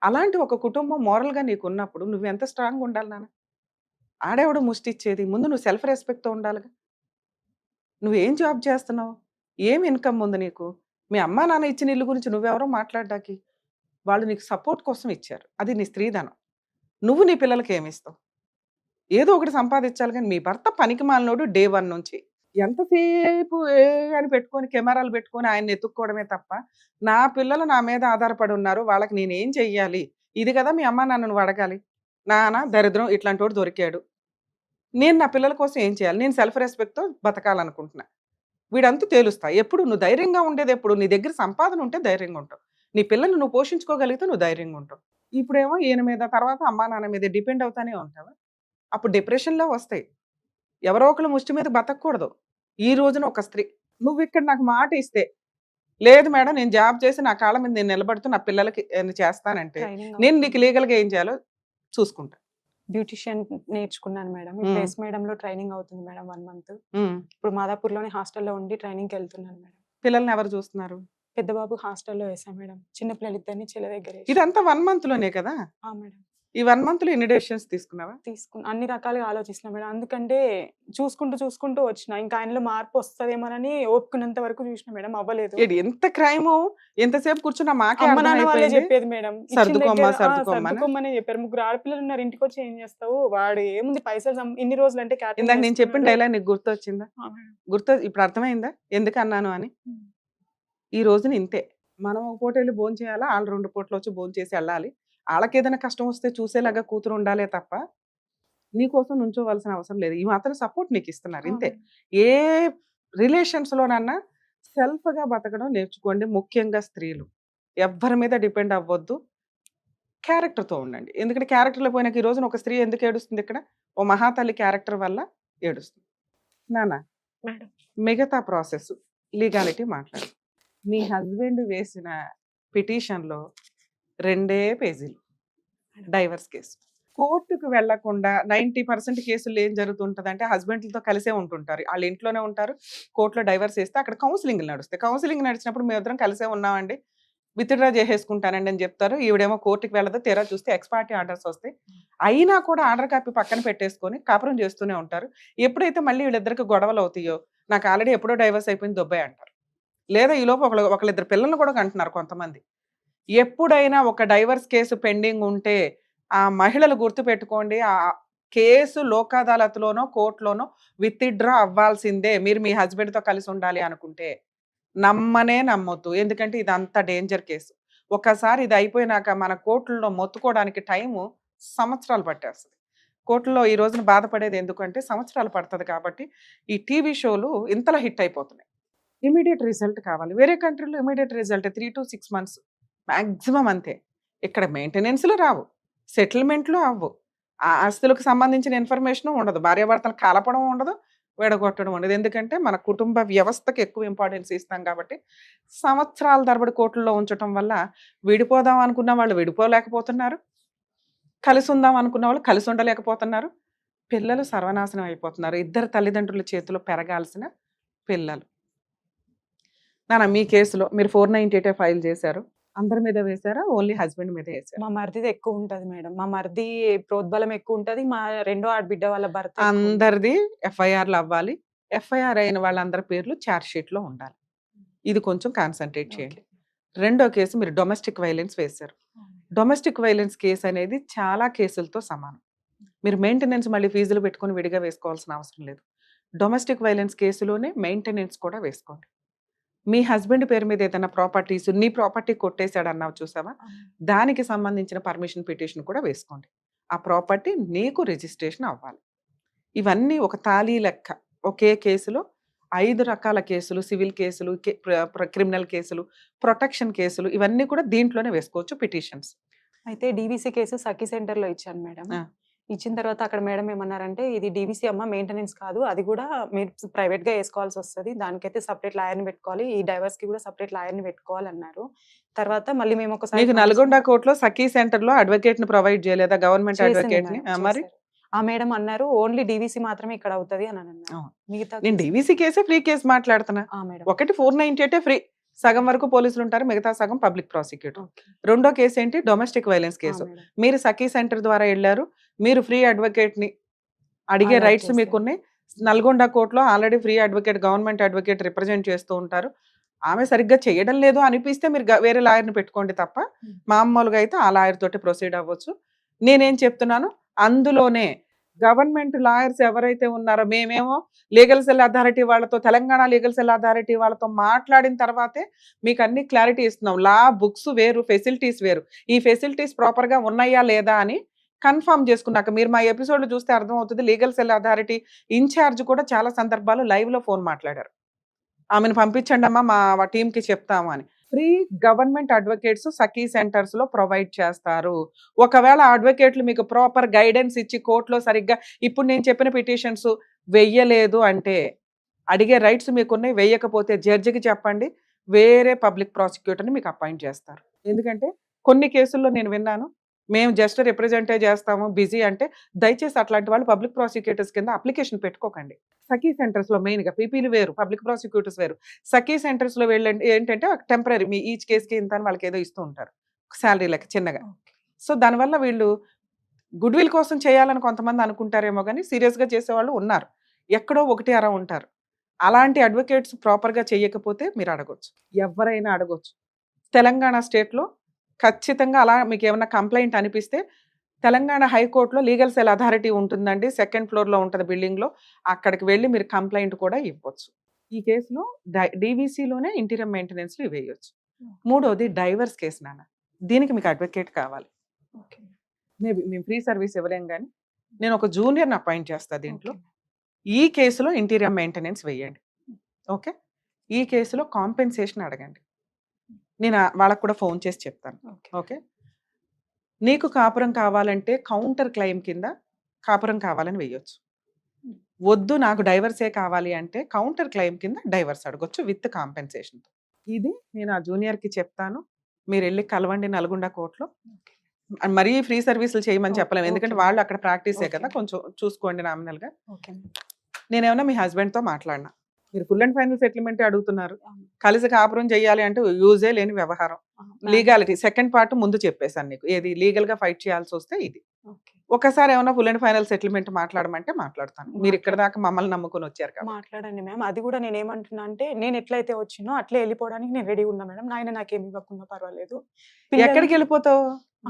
అలాంటి ఒక కుటుంబం మోరల్‌గా నీకున్నప్పుడు నువ్వెంత స్ట్రాంగ్‌గా ఉండాలి నాన్న? ఆడెవడు ముష్టిచ్చేది? ముందు నువ్వు సెల్ఫ్ రెస్పెక్ట్‌తో ఉండాలిగా. నువ్వేం జాబ్ చేస్తున్నావు? ఏం ఇన్‌కమ్ ఉంది నీకు? మీ అమ్మా, నాన్న ఇచ్చిన ఇల్లు గురించి నువ్వెవరో మాట్లాడడానికి? వాళ్ళు నీకు సపోర్ట్ కోసం ఇచ్చారు. అది నీ స్త్రీధనం. నువ్వు నీ పిల్లలకేమిస్తావు? ఏదో ఒకటి సంపాదించాలి గానీ, మీ భర్త పనికిమాలినోడు డే 1 నుంచి. ఎంతసేపు అని పెట్టుకొని కెమెరాలు పెట్టుకొని ఆయన్ని ఎతుక్కోవడమే తప్ప, నా పిల్లలు నా మీద ఆధారపడి ఉన్నారు. వాళ్ళకి నేనేం చెయ్యాలి? ఇది కదా మీ అమ్మా, నాన్న నువ్వు అడగాలి. నాన్న దరిద్రం ఇట్లాంటోడు దొరికాడు. నేను నా పిల్లల కోసం ఏం చేయాలి? నేను సెల్ఫ్ రెస్పెక్ట్‌తో బతకాలనుకుంటున్నా. వీడంతు తేలుస్తా. ఎప్పుడు నువ్వు ధైర్యంగా ఉండేదెప్పుడు? నీ దగ్గర సంపాదన ఉంటే ధైర్యంగా ఉంటావు. నీ పిల్లల్ని నువ్వు పోషించుకోగలిగితే నువ్వు ధైర్యంగా ఉంటావు. ఇప్పుడేమో ఈయన మీద తర్వాత అమ్మా, నాన్న మీద డిపెండ్ అవుతానే ఉంటావా? అప్పుడు డిప్రెషన్‌లో వస్తాయి. ఎవరో ఒకళ్ళ ముష్టి మీద బతకూడదు. ఈ రోజున ఒక స్త్రీ. నువ్విక్కడ నాకు మాట ఇస్తే, లేదు మేడం నేను జాబ్ చేసి నా కాళ్ళ మీద నేను నిలబడుతూ నా పిల్లలకి చేస్తానంటే, నేను నీకు లీగల్‌గా ఏం చేయాలో చూసుకుంటా. బ్యూటిషియన్ నేర్చుకున్నాను మేడం. హ్మ్. ఇప్పుడు మేడంలో ట్రైనింగ్ అవుతుంది మేడం 1 మంత్. ఇప్పుడు మాదాపూర్‌లోనే హాస్టల్‌లో ఉండి ట్రైనింగ్‌కెళ్తున్నాను మేడం. పిల్లల్ని ఎవరు చూస్తున్నారు? పెద్ద బాబు హాస్టల్‌లో వేసా మేడం. చిన్న పిల్లలిద్దరిని చెల్లి దగ్గర ఏసా. ఇదంతా 1 మంత్‌లోనే కదా! ఆ! మేడం. ఈ 1 month లో ఎన్ని డెసిషన్స్ తీసుకున్నావా? అన్ని రకాలుగా ఆలోచిస్తున్నా మేడం. అందుకంటే చూసుకుంటూ వచ్చిన. ఇంకా ఆయనలో మార్పు వస్తదేమోనని ఓపుకున్నంత వరకు చూసినా మేడం, అవ్వలేదు. ఎంత క్రైము, ఎంతసేపు కూర్చున్నా మాకే అమ్మ నాన్న వాళ్ళే అర్థమైపోయింది. చెప్పేది మేడం. ఇచ్చిన సర్దుకోమ్మా, దగ్గర సర్దుకోమ్మనా? సర్దుకోమనే చెప్పారు. 3 ఆడపిల్లలు ఉన్నారు, ఇంటికొచ్చి ఏం చేస్తావు? వాడు ఏముంది పైసలు ఇన్ని రోజులు అంటే ఇందాక క్యాటరింగ్ నేను చెప్పిన చేసుకున్నాడు. డైలాగ్ నీకు గుర్తొచ్చిందా? ఇప్పుడు అర్థమైందా ఎందుకు అన్నాను అని? హ్మ్. ఈ రోజున ఇంతే. మనం ఒక పూట వెళ్ళి భోంచేయాలా, ఆళ్ళు 2 పూటలు వచ్చి భోంచేసి వెళ్ళాలి. ఆళ్ళకేదైనా కష్టం వస్తే చూసేలాగా కూతురు ఉండాలే తప్ప నీకోసం నుంచోవలసిన అవసరం లేదు. ఈ మాత్రం సపోర్ట్ నీకు ఇస్తున్నారు ఇంతే. ఏ రిలేషన్స్‌లోనన్నా సెల్ఫ్‌గా బతకడం నేర్చుకోండి. ముఖ్యంగా స్త్రీలు. ఎవ్వరి మీద డిపెండ్ అవ్వొద్దు. క్యారెక్టర్‌తో ఉండండి. ఎందుకంటే క్యారెక్టర్‌లో పోయినాక ఈ రోజున ఒక స్త్రీ ఎందుకు ఏడుస్తుంది ఇక్కడ? ఓ మహాతల్లి క్యారెక్టర్ వల్ల ఏడుస్తుంది. నాన్న మేడం. మిగతా ప్రాసెస్ లీగాలిటీ మాట్లాడు. మీ హస్బెండ్ వేసిన పిటిషన్‌లో 2 పేజీలు డైవర్స్ కేసు. కోర్టుకు వెళ్లకుండా 90% కేసుల్లో ఏం జరుగుతుంటదంటే హస్బెండ్‌లతో కలిసే ఉంటుంటారు. ఆళ్ళ ఇంట్లోనే ఉంటారు. కోర్టులో డైవర్స్ ఇస్తే అక్కడ కౌన్సెలింగ్‌లు నడుస్తాయి. కౌన్సెలింగ్ నడిచినప్పుడు మేమిద్దరం కలిసే ఉన్నామండి. విత్‌డ్రా చేసేసుకుంటానండి అని చెప్తారు. ఈవిడేమో కోర్టుకి వెళ్ళదు. తీరా చూస్తే ఎక్స్ పార్టీ ఆర్డర్స్ వస్తాయి. అయినా కూడా ఆర్డర్ కాపీ పక్కన పెట్టేసుకొని కాపురం చేస్తూనే ఉంటారు. ఎప్పుడైతే మళ్ళీ వీళ్ళిద్దరికి గొడవలు అవుతాయో, నాకు ఆల్రెడీ ఎప్పుడో డైవర్స్ అయిపోయింది దొబ్బాయి అంటారు. లేదా ఈలోపు ఒకళ్ళిద్దరు పిల్లల్ని కూడా కంటున్నారు కొంతమంది. ఎప్పుడైనా ఒక డైవర్స్ కేసు పెండింగ్ ఉంటే ఆ మహిళలు గుర్తుపెట్టుకోండి. ఆ కేసు లోక్ అదాలత్‌లోనో, కోర్ట్‌లోనో విత్‌డ్రా అవ్వాల్సిందే. మీరు మీ హస్బెండ్‌తో కలిసి ఉండాలి అనుకుంటే. నమ్మనే నమ్మొద్దు. ఎందుకంటే ఇదంతా డేంజర్ కేసు. ఒక్కసారి ఇది అయిపోయినాక మన కోర్టుల్లో మొత్తుకోవడానికి టైము సంవత్సరాలు పట్టేస్తది. కోర్టులో ఈ రోజున బాధపడేది ఎందుకంటే సంవత్సరాలు పడతది కాబట్టి ఈ టీవీ షోలు ఇంతలా హిట్ అయిపోతున్నాయి. ఇమ్మీడియేట్ రిజల్ట్ కావాలి. వేరే కంట్రీలో ఇమ్మీడియేట్ రిజల్ట్ 3-6 మంత్స్ మాక్సిమం అంతే. ఇక్కడ మెయింటెనెన్స్‌లు రావు. సెటిల్మెంట్‌లు అవ్వవు. ఆ ఆస్తులకు సంబంధించిన ఇన్ఫర్మేషను ఉండదు. భార్యాభర్తలు కలపడం ఉండదు. విడగొట్టడం ఉండదు. ఎందుకంటే మన కుటుంబ వ్యవస్థకి ఎక్కువ ఇంపార్టెన్స్ ఇస్తాం కాబట్టి సంవత్సరాల తరబడి కోర్టుల్లో ఉంచటం వల్ల విడిపోదాం అనుకున్న వాళ్ళు విడిపోలేకపోతున్నారు. కలిసి ఉందాం అనుకున్న వాళ్ళు కలిసి ఉండలేకపోతున్నారు. పిల్లలు సర్వనాశనం అయిపోతున్నారు. ఇద్దరు తల్లిదండ్రుల చేతిలో పెరగాల్సిన పిల్లలు. నాన్న మీ కేసులో మీరు 498 ఫైల్ చేశారు. అందరి మీద వేశారా? ఓన్లీ హస్బెండ్ మీద వేశారా? మా మరిదిది ఎక్కువ ఉంటది మేడం. మా మరిది ప్రోద్బలం ఎక్కువ ఉంటది. మా రెండో ఆడబిడ్డ వాళ్ళ భర్త ఎక్కువ ఉంటది. అందరిది ఎఫ్ఐఆర్‌లు అవ్వాలి. ఎఫ్ఐఆర్ అయిన వాళ్ళందరి పేర్లు చార్జ్ షీట్‌లో ఉండాలి. ఇది కొంచెం కాన్సంట్రేట్ చేయండి. రెండో కేసు మీరు డొమెస్టిక్ వైలెన్స్ వేశారు. డొమెస్టిక్ వైలెన్స్ కేసు అనేది చాలా కేసులతో సమానం. మీరు మెయింటెనెన్స్ మళ్ళీ ఫీజులు పెట్టుకొని విడిగా వేసుకోవాల్సిన అవసరం లేదు. డొమెస్టిక్ వైలెన్స్ కేసులోనే మెయింటెనెన్స్ కూడా వేసుకోండి. మీ హస్బెండ్ పేరు మీద ఏదైనా ప్రాపర్టీస్ నీ ప్రాపర్టీ కొట్టేశాడు అన్నావు చూసావా? దానికి సంబంధించిన పర్మిషన్ పిటిషన్ కూడా వేసుకోండి. ఆ ప్రాపర్టీ నీకు రిజిస్ట్రేషన్ అవ్వాలి. ఇవన్నీ ఒక తాళీ లెక్క. ఒకే కేసులో 5 రకాల కేసులు, సివిల్ కేసులు, క్రిమినల్ కేసులు, ప్రొటెక్షన్ కేసులు ఇవన్నీ కూడా దీంట్లోనే వేసుకోవచ్చు పిటిషన్స్. అయితే డీవీసీ కేసు సఖీ సెంటర్‌లో ఇచ్చాను మేడం. ఆ. ఇచ్చిన తర్వాత అక్కడ మేడం ఏమన్నారంటే, ఇది డీవీసీ అమ్మ మెయింటెనెన్స్ కాదు. అది కూడా మీరు ప్రైవేట్‌గా ఏసుకోవాల్సొస్తది. దానికైతే సెపరేట్ లాయర్‌ని పెట్టుకోవాలి. ఈ డైవర్స్‌కి కూడా సెపరేట్ లాయర్‌ని పెట్టుకోవాలన్నారు. తర్వాత మళ్ళీ మేము ఒకసారి మీకు నల్గొండ కోర్టులో సఖీ సెంటర్‌లో అడ్వకేట్‌ని ప్రొవైడ్ చేయలేదా గవర్నమెంట్ చేసింది అడ్వకేట్‌ని? మేడం. మరి చేశారు. ఆ మేడం అన్నారు, ఓన్లీ డీవీసీ మాత్రమే ఇక్కడ అవుతది అని అన్నారు. అవును. మిగతా నేను డీవీసీ కేసే ఫ్రీ కేసు మాట్లాడుతున్నా. మేడం. ఒకటి 498 ఫ్రీ. సగం వరకు పోలీసులు ఉంటారు. మిగతా సగం పబ్లిక్ ప్రాసిక్యూటర్. ఓకే. రెండో కేసు ఏంటి? Domestic violence case. మేడం. మీరు సఖీ సెంటర్ ద్వారా వెళ్ళారు. మీరు ఫ్రీ అడ్వకేట్‌ని అడిగే అలాట్ రైట్స్ చేశారు. మీకున్నాయి. నల్గొండ కోర్టులో already free advocate, government advocate represent చేస్తూ ఉంటారు. ఆమె సరిగ్గా చేయడం లేదు అనిపిస్తే మీరు వేరే లాయర్‌ని పెట్టుకోండి తప్ప మామూలుగా అయితే ఆ లాయర్ తోటి ప్రొసీడ్ అవ్వచ్చు. నేనేం చెప్తున్నాను, అందులోనే గవర్నమెంట్ లాయర్స్ ఎవరైతే ఉన్నారో మేమేమో లీగల్ సెల్ అథారిటీ వాళ్ళతో, తెలంగాణ లీగల్ సెల్ అథారిటీ వాళ్ళతో మాట్లాడిన తర్వాతే మీకు అన్ని క్లారిటీ ఇస్తున్నాం. లా బుక్స్ వేరు, ఫెసిలిటీస్ వేరు. ఈ ఫెసిలిటీస్ ప్రాపర్‌గా ఉన్నాయా లేదా అని కన్ఫర్మ్ చేసుకున్నాక మీరు మా ఎపిసోడ్‌లు చూస్తే అర్థమవుతుంది. లీగల్ సెల్ అథారిటీ ఇన్ఛార్జ్ కూడా చాలా సందర్భాలు లైవ్‌లో ఫోన్ మాట్లాడారు. ఆమెను పంపించండి అమ్మా మా టీంకి చెప్తాము అని. ఫ్రీ గవర్నమెంట్ అడ్వకేట్స్ సఖీ సెంటర్స్‌లో ప్రొవైడ్ చేస్తారు. ఒకవేళ అడ్వకేట్లు మీకు ప్రాపర్ గైడెన్స్ ఇచ్చి కోర్టులో సరిగ్గా ఇప్పుడు నేను చెప్పిన పిటిషన్స్ వెయ్యలేదు అంటే అడిగే రైట్స్ మీకున్నాయి. వెయ్యకపోతే జడ్జికి చెప్పండి. వేరే పబ్లిక్ ప్రాసిక్యూటర్‌ని మీకు అపాయింట్ చేస్తారు. ఎందుకంటే కొన్ని కేసుల్లో నేను విన్నాను. మేము జస్ట్ రిప్రజెంటే చేస్తాము బిజీ అంటే దయచేసి అట్లాంటి వాళ్ళు పబ్లిక్ ప్రాసిక్యూటర్స్ కింద అప్లికేషన్ పెట్టుకోకండి. సఖీ సెంటర్స్‌లో మెయిన్‌గా పీపీలు వేరు, పబ్లిక్ ప్రాసిక్యూటర్స్ వేరు. సఖీ సెంటర్స్‌లో వెళ్ళండి ఏంటంటే టెంపరరీ మీ ఈచ్ కేస్‌కి ఇంత అని వాళ్ళకి ఏదో ఇస్తూ ఉంటారు. సాలరీ లెక్క చిన్నగా. సో దానివల్ల వీళ్ళు గుడ్ విల్ కోసం చేయాలని కొంతమంది అనుకుంటారేమో కానీ సీరియస్గా చేసేవాళ్ళు ఉన్నారు, ఎక్కడో ఒకటి అరా ఉంటారు. అలాంటి అడ్వకేట్స్ ప్రాపర్గా చేయకపోతే మీరు అడగొచ్చు, ఎవరైనా అడగొచ్చు. తెలంగాణ స్టేట్లో ఖచ్చితంగా అలా మీకు ఏమైనా కంప్లైంట్ అనిపిస్తే తెలంగాణ హైకోర్టులో లీగల్ సెల్ అథారిటీ ఉంటుందండి, 2nd ఫ్లోర్లో ఉంటుంది బిల్డింగ్లో, అక్కడికి వెళ్ళి మీరు కంప్లైంట్ కూడా ఇవ్వచ్చు. ఈ కేసులో డీవీసీలోనే ఇంటీరియం మెయింటెనెన్స్లో ఇవేయచ్చు. మూడోది డైవర్స్ కేసు నాన్న, దీనికి మీకు అడ్వకేట్ కావాలి. మేబీ మేము ఫ్రీ సర్వీస్ ఇవ్వలేం కానీ నేను ఒక జూనియర్ని అపాయింట్ చేస్తాను దీంట్లో. ఈ కేసులో ఇంటీరియం మెయింటెనెన్స్ వేయండి, ఓకే. ఈ కేసులో కాంపెన్సేషన్ అడగండి, నేను వాళ్ళకు కూడా ఫోన్ చేసి చెప్తాను, ఓకే. నీకు కాపురం కావాలంటే కౌంటర్ క్లెయిమ్ కింద కాపురం కావాలని వేయొచ్చు. వద్దు నాకు డైవర్సే కావాలి అంటే కౌంటర్ క్లెయిమ్ కింద డైవర్స్ అడగొచ్చు విత్ కాంపెన్సేషన్. ఇది నేను ఆ జూనియర్కి చెప్తాను, మీరు వెళ్ళి కలవండి నల్గొండ కోర్టులో. మరీ ఫ్రీ సర్వీసులు చేయమని చెప్పలేము, ఎందుకంటే వాళ్ళు అక్కడ ప్రాక్టీసే కదా, కొంచెం చూసుకోండి నామినల్గా. నేనేమన్నా మీ హస్బెండ్తో మాట్లాడినా, మీరు ఫుల్ అండ్ ఫైనల్ సెటిల్మెంట్ అడుగుతున్నారు, కలిసి కాపురం చేయాలి అంటే యూజే లేని వ్యవహారం. లీగాలిటీ 2nd పార్ట్ ముందు చెప్పేశాను నీకు, ఏది లీగల్గా ఫైట్ చేయాల్సి వస్తే ఇది. ఒకసారి ఏమన్నా ఫుల్ అండ్ ఫైనల్ సెటిల్మెంట్ మాట్లాడమంటే మాట్లాడతాను, మీరు ఇక్కడ దాకా మమ్మల్ని నమ్ముకొని వచ్చారు కదా. మాట్లాడండి మ్యామ్. అది కూడా నేను ఏమంటున్నా అంటే, నేను ఎట్లయితే వచ్చినో అట్లే వెళ్ళిపోవడానికి నేను రెడీ ఉన్నా మేడం. నాయన నాకేమి ఇవ్వకుండా పర్వాలేదు. ఎక్కడికి వెళ్ళిపోతావు,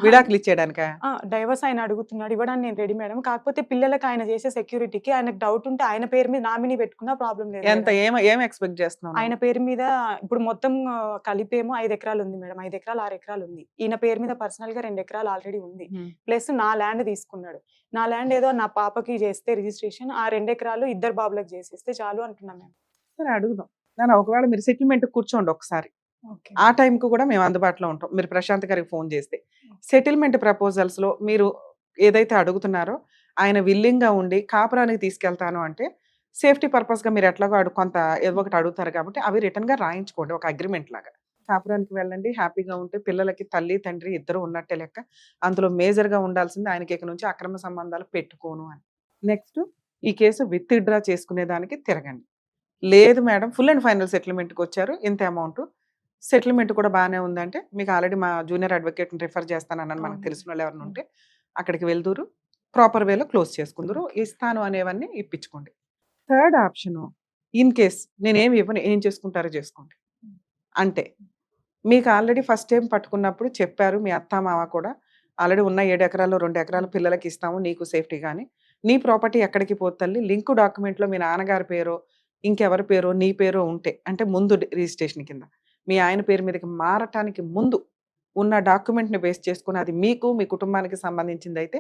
విడాకులు ఇచ్చేయడానికా? డైవర్స్ ఆయన అడుగుతున్నాడు, ఇవ్వడానికి నేను రెడీ మేడం. కాకపోతే పిల్లలకి ఆయన చేసే సెక్యూరిటీకి ఆయనకు డౌట్ ఉంటే ఆయన పేరు మీద నామినీ పెట్టుకున్నా ప్రాబ్లం లేదు. ఎంత ఏం ఎక్స్పెక్ట్ చేస్తున్నావు? ఆయన పేరు మీద ఇప్పుడు మొత్తం కలిపేమో 5 ఎకరాలు ఉంది మేడం, 5 ఎకరాలు 6 ఎకరాలు ఉంది. ఈయన పేరు మీద పర్సనల్ గా 2 ఎకరాలు ఆల్రెడీ ఉంది, ప్లస్ నా ల్యాండ్ తీసుకున్నాడు. నా ల్యాండ్ ఏదో నా పాపకి చేస్తే రిజిస్ట్రేషన్, ఆ 2 ఎకరాలు ఇద్దరు బాబులకు చేసేస్తే చాలు అంటున్నాం మేము. సరే అడుగుదాం నాన్న, ఒకవేళ మీరు సెటిల్మెంట్ కూర్చోండి ఒకసారి, ఆ టైంకి కూడా మేము అందుబాటులో ఉంటాం. మీరు ప్రశాంత్ గారికి ఫోన్ చేస్తే సెటిల్మెంట్ ప్రపోజల్స్లో మీరు ఏదైతే అడుగుతున్నారో ఆయన విల్లింగ్గా ఉండి కాపురానికి తీసుకెళ్తాను అంటే సేఫ్టీ పర్పస్గా మీరు ఎట్లాగో కొంత ఏదో ఒకటి అడుగుతారు కాబట్టి అవి రిటర్న్గా రాయించుకోండి, ఒక అగ్రిమెంట్ లాగా. కాపురానికి వెళ్ళండి, హ్యాపీగా ఉంటే పిల్లలకి తల్లి తండ్రి ఇద్దరు ఉన్నట్టే లెక్క. అందులో మేజర్గా ఉండాల్సింది ఆయనకి ఇక నుంచి అక్రమ సంబంధాలు పెట్టుకోను అని. నెక్స్ట్ ఈ కేసు విత్ డ్రా చేసుకునే దానికి తిరగండి. లేదు మేడం ఫుల్ అండ్ ఫైనల్ సెటిల్మెంట్కి వచ్చారు, ఇంత అమౌంట్ సెటిల్మెంట్ కూడా బాగానే ఉందంటే మీకు ఆల్రెడీ మా జూనియర్ అడ్వకేట్ని రిఫర్ చేస్తానన్నాను, మనకు తెలిసిన వాళ్ళు ఎవరైనా ఉంటే అక్కడికి వెళ్దూరు, ప్రాపర్ వేలో క్లోజ్ చేసుకుందరు, ఇస్తాను అనేవన్నీ ఇప్పించుకోండి. థర్డ్ ఆప్షను, ఇన్ కేస్ నేనేమి ఇవ్వను, ఏం చేసుకుంటారో చేసుకోండి అంటే, మీకు ఆల్రెడీ ఫస్ట్ టైం పట్టుకున్నప్పుడు చెప్పారు మీ అత్త మామ కూడా, ఆల్రెడీ ఉన్న 7 ఎకరాల్లో 2 ఎకరాలు పిల్లలకి ఇస్తాము నీకు సేఫ్టీ, కానీ నీ ప్రాపర్టీ ఎక్కడికి పోతల్లి లింక్ డాక్యుమెంట్లో మీ నాన్నగారి పేరో ఇంకెవరి పేరో నీ పేరో ఉంటే, అంటే ముందు రిజిస్ట్రేషన్ కింద మీ ఆయన పేరు మీదకి మారటానికి ముందు ఉన్న డాక్యుమెంట్ని బేస్ చేసుకుని అది మీకు మీ కుటుంబానికి సంబంధించింది అయితే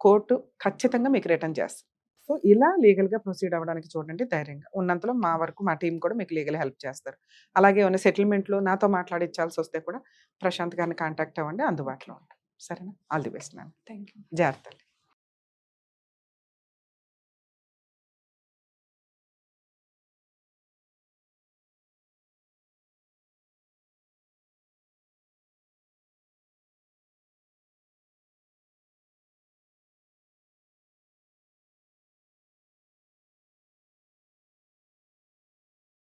కోర్టు ఖచ్చితంగా మీకు రిటర్న్ చేస్తుంది. సో ఇలా లీగల్గా ప్రొసీడ్ అవ్వడానికి చూడండి ధైర్యంగా. ఉన్నంతలో మా వరకు మా టీం కూడా మీకు లీగల్ హెల్ప్ చేస్తారు. అలాగే ఏమైనా సెటిల్మెంట్లో నాతో మాట్లాడించాల్సి వస్తే కూడా ప్రశాంత్ గారిని కాంటాక్ట్ అవ్వండి, అందుబాటులో ఉంటాం. సరేనా? All the best ma'am. Thank you. జాగ్రత్త.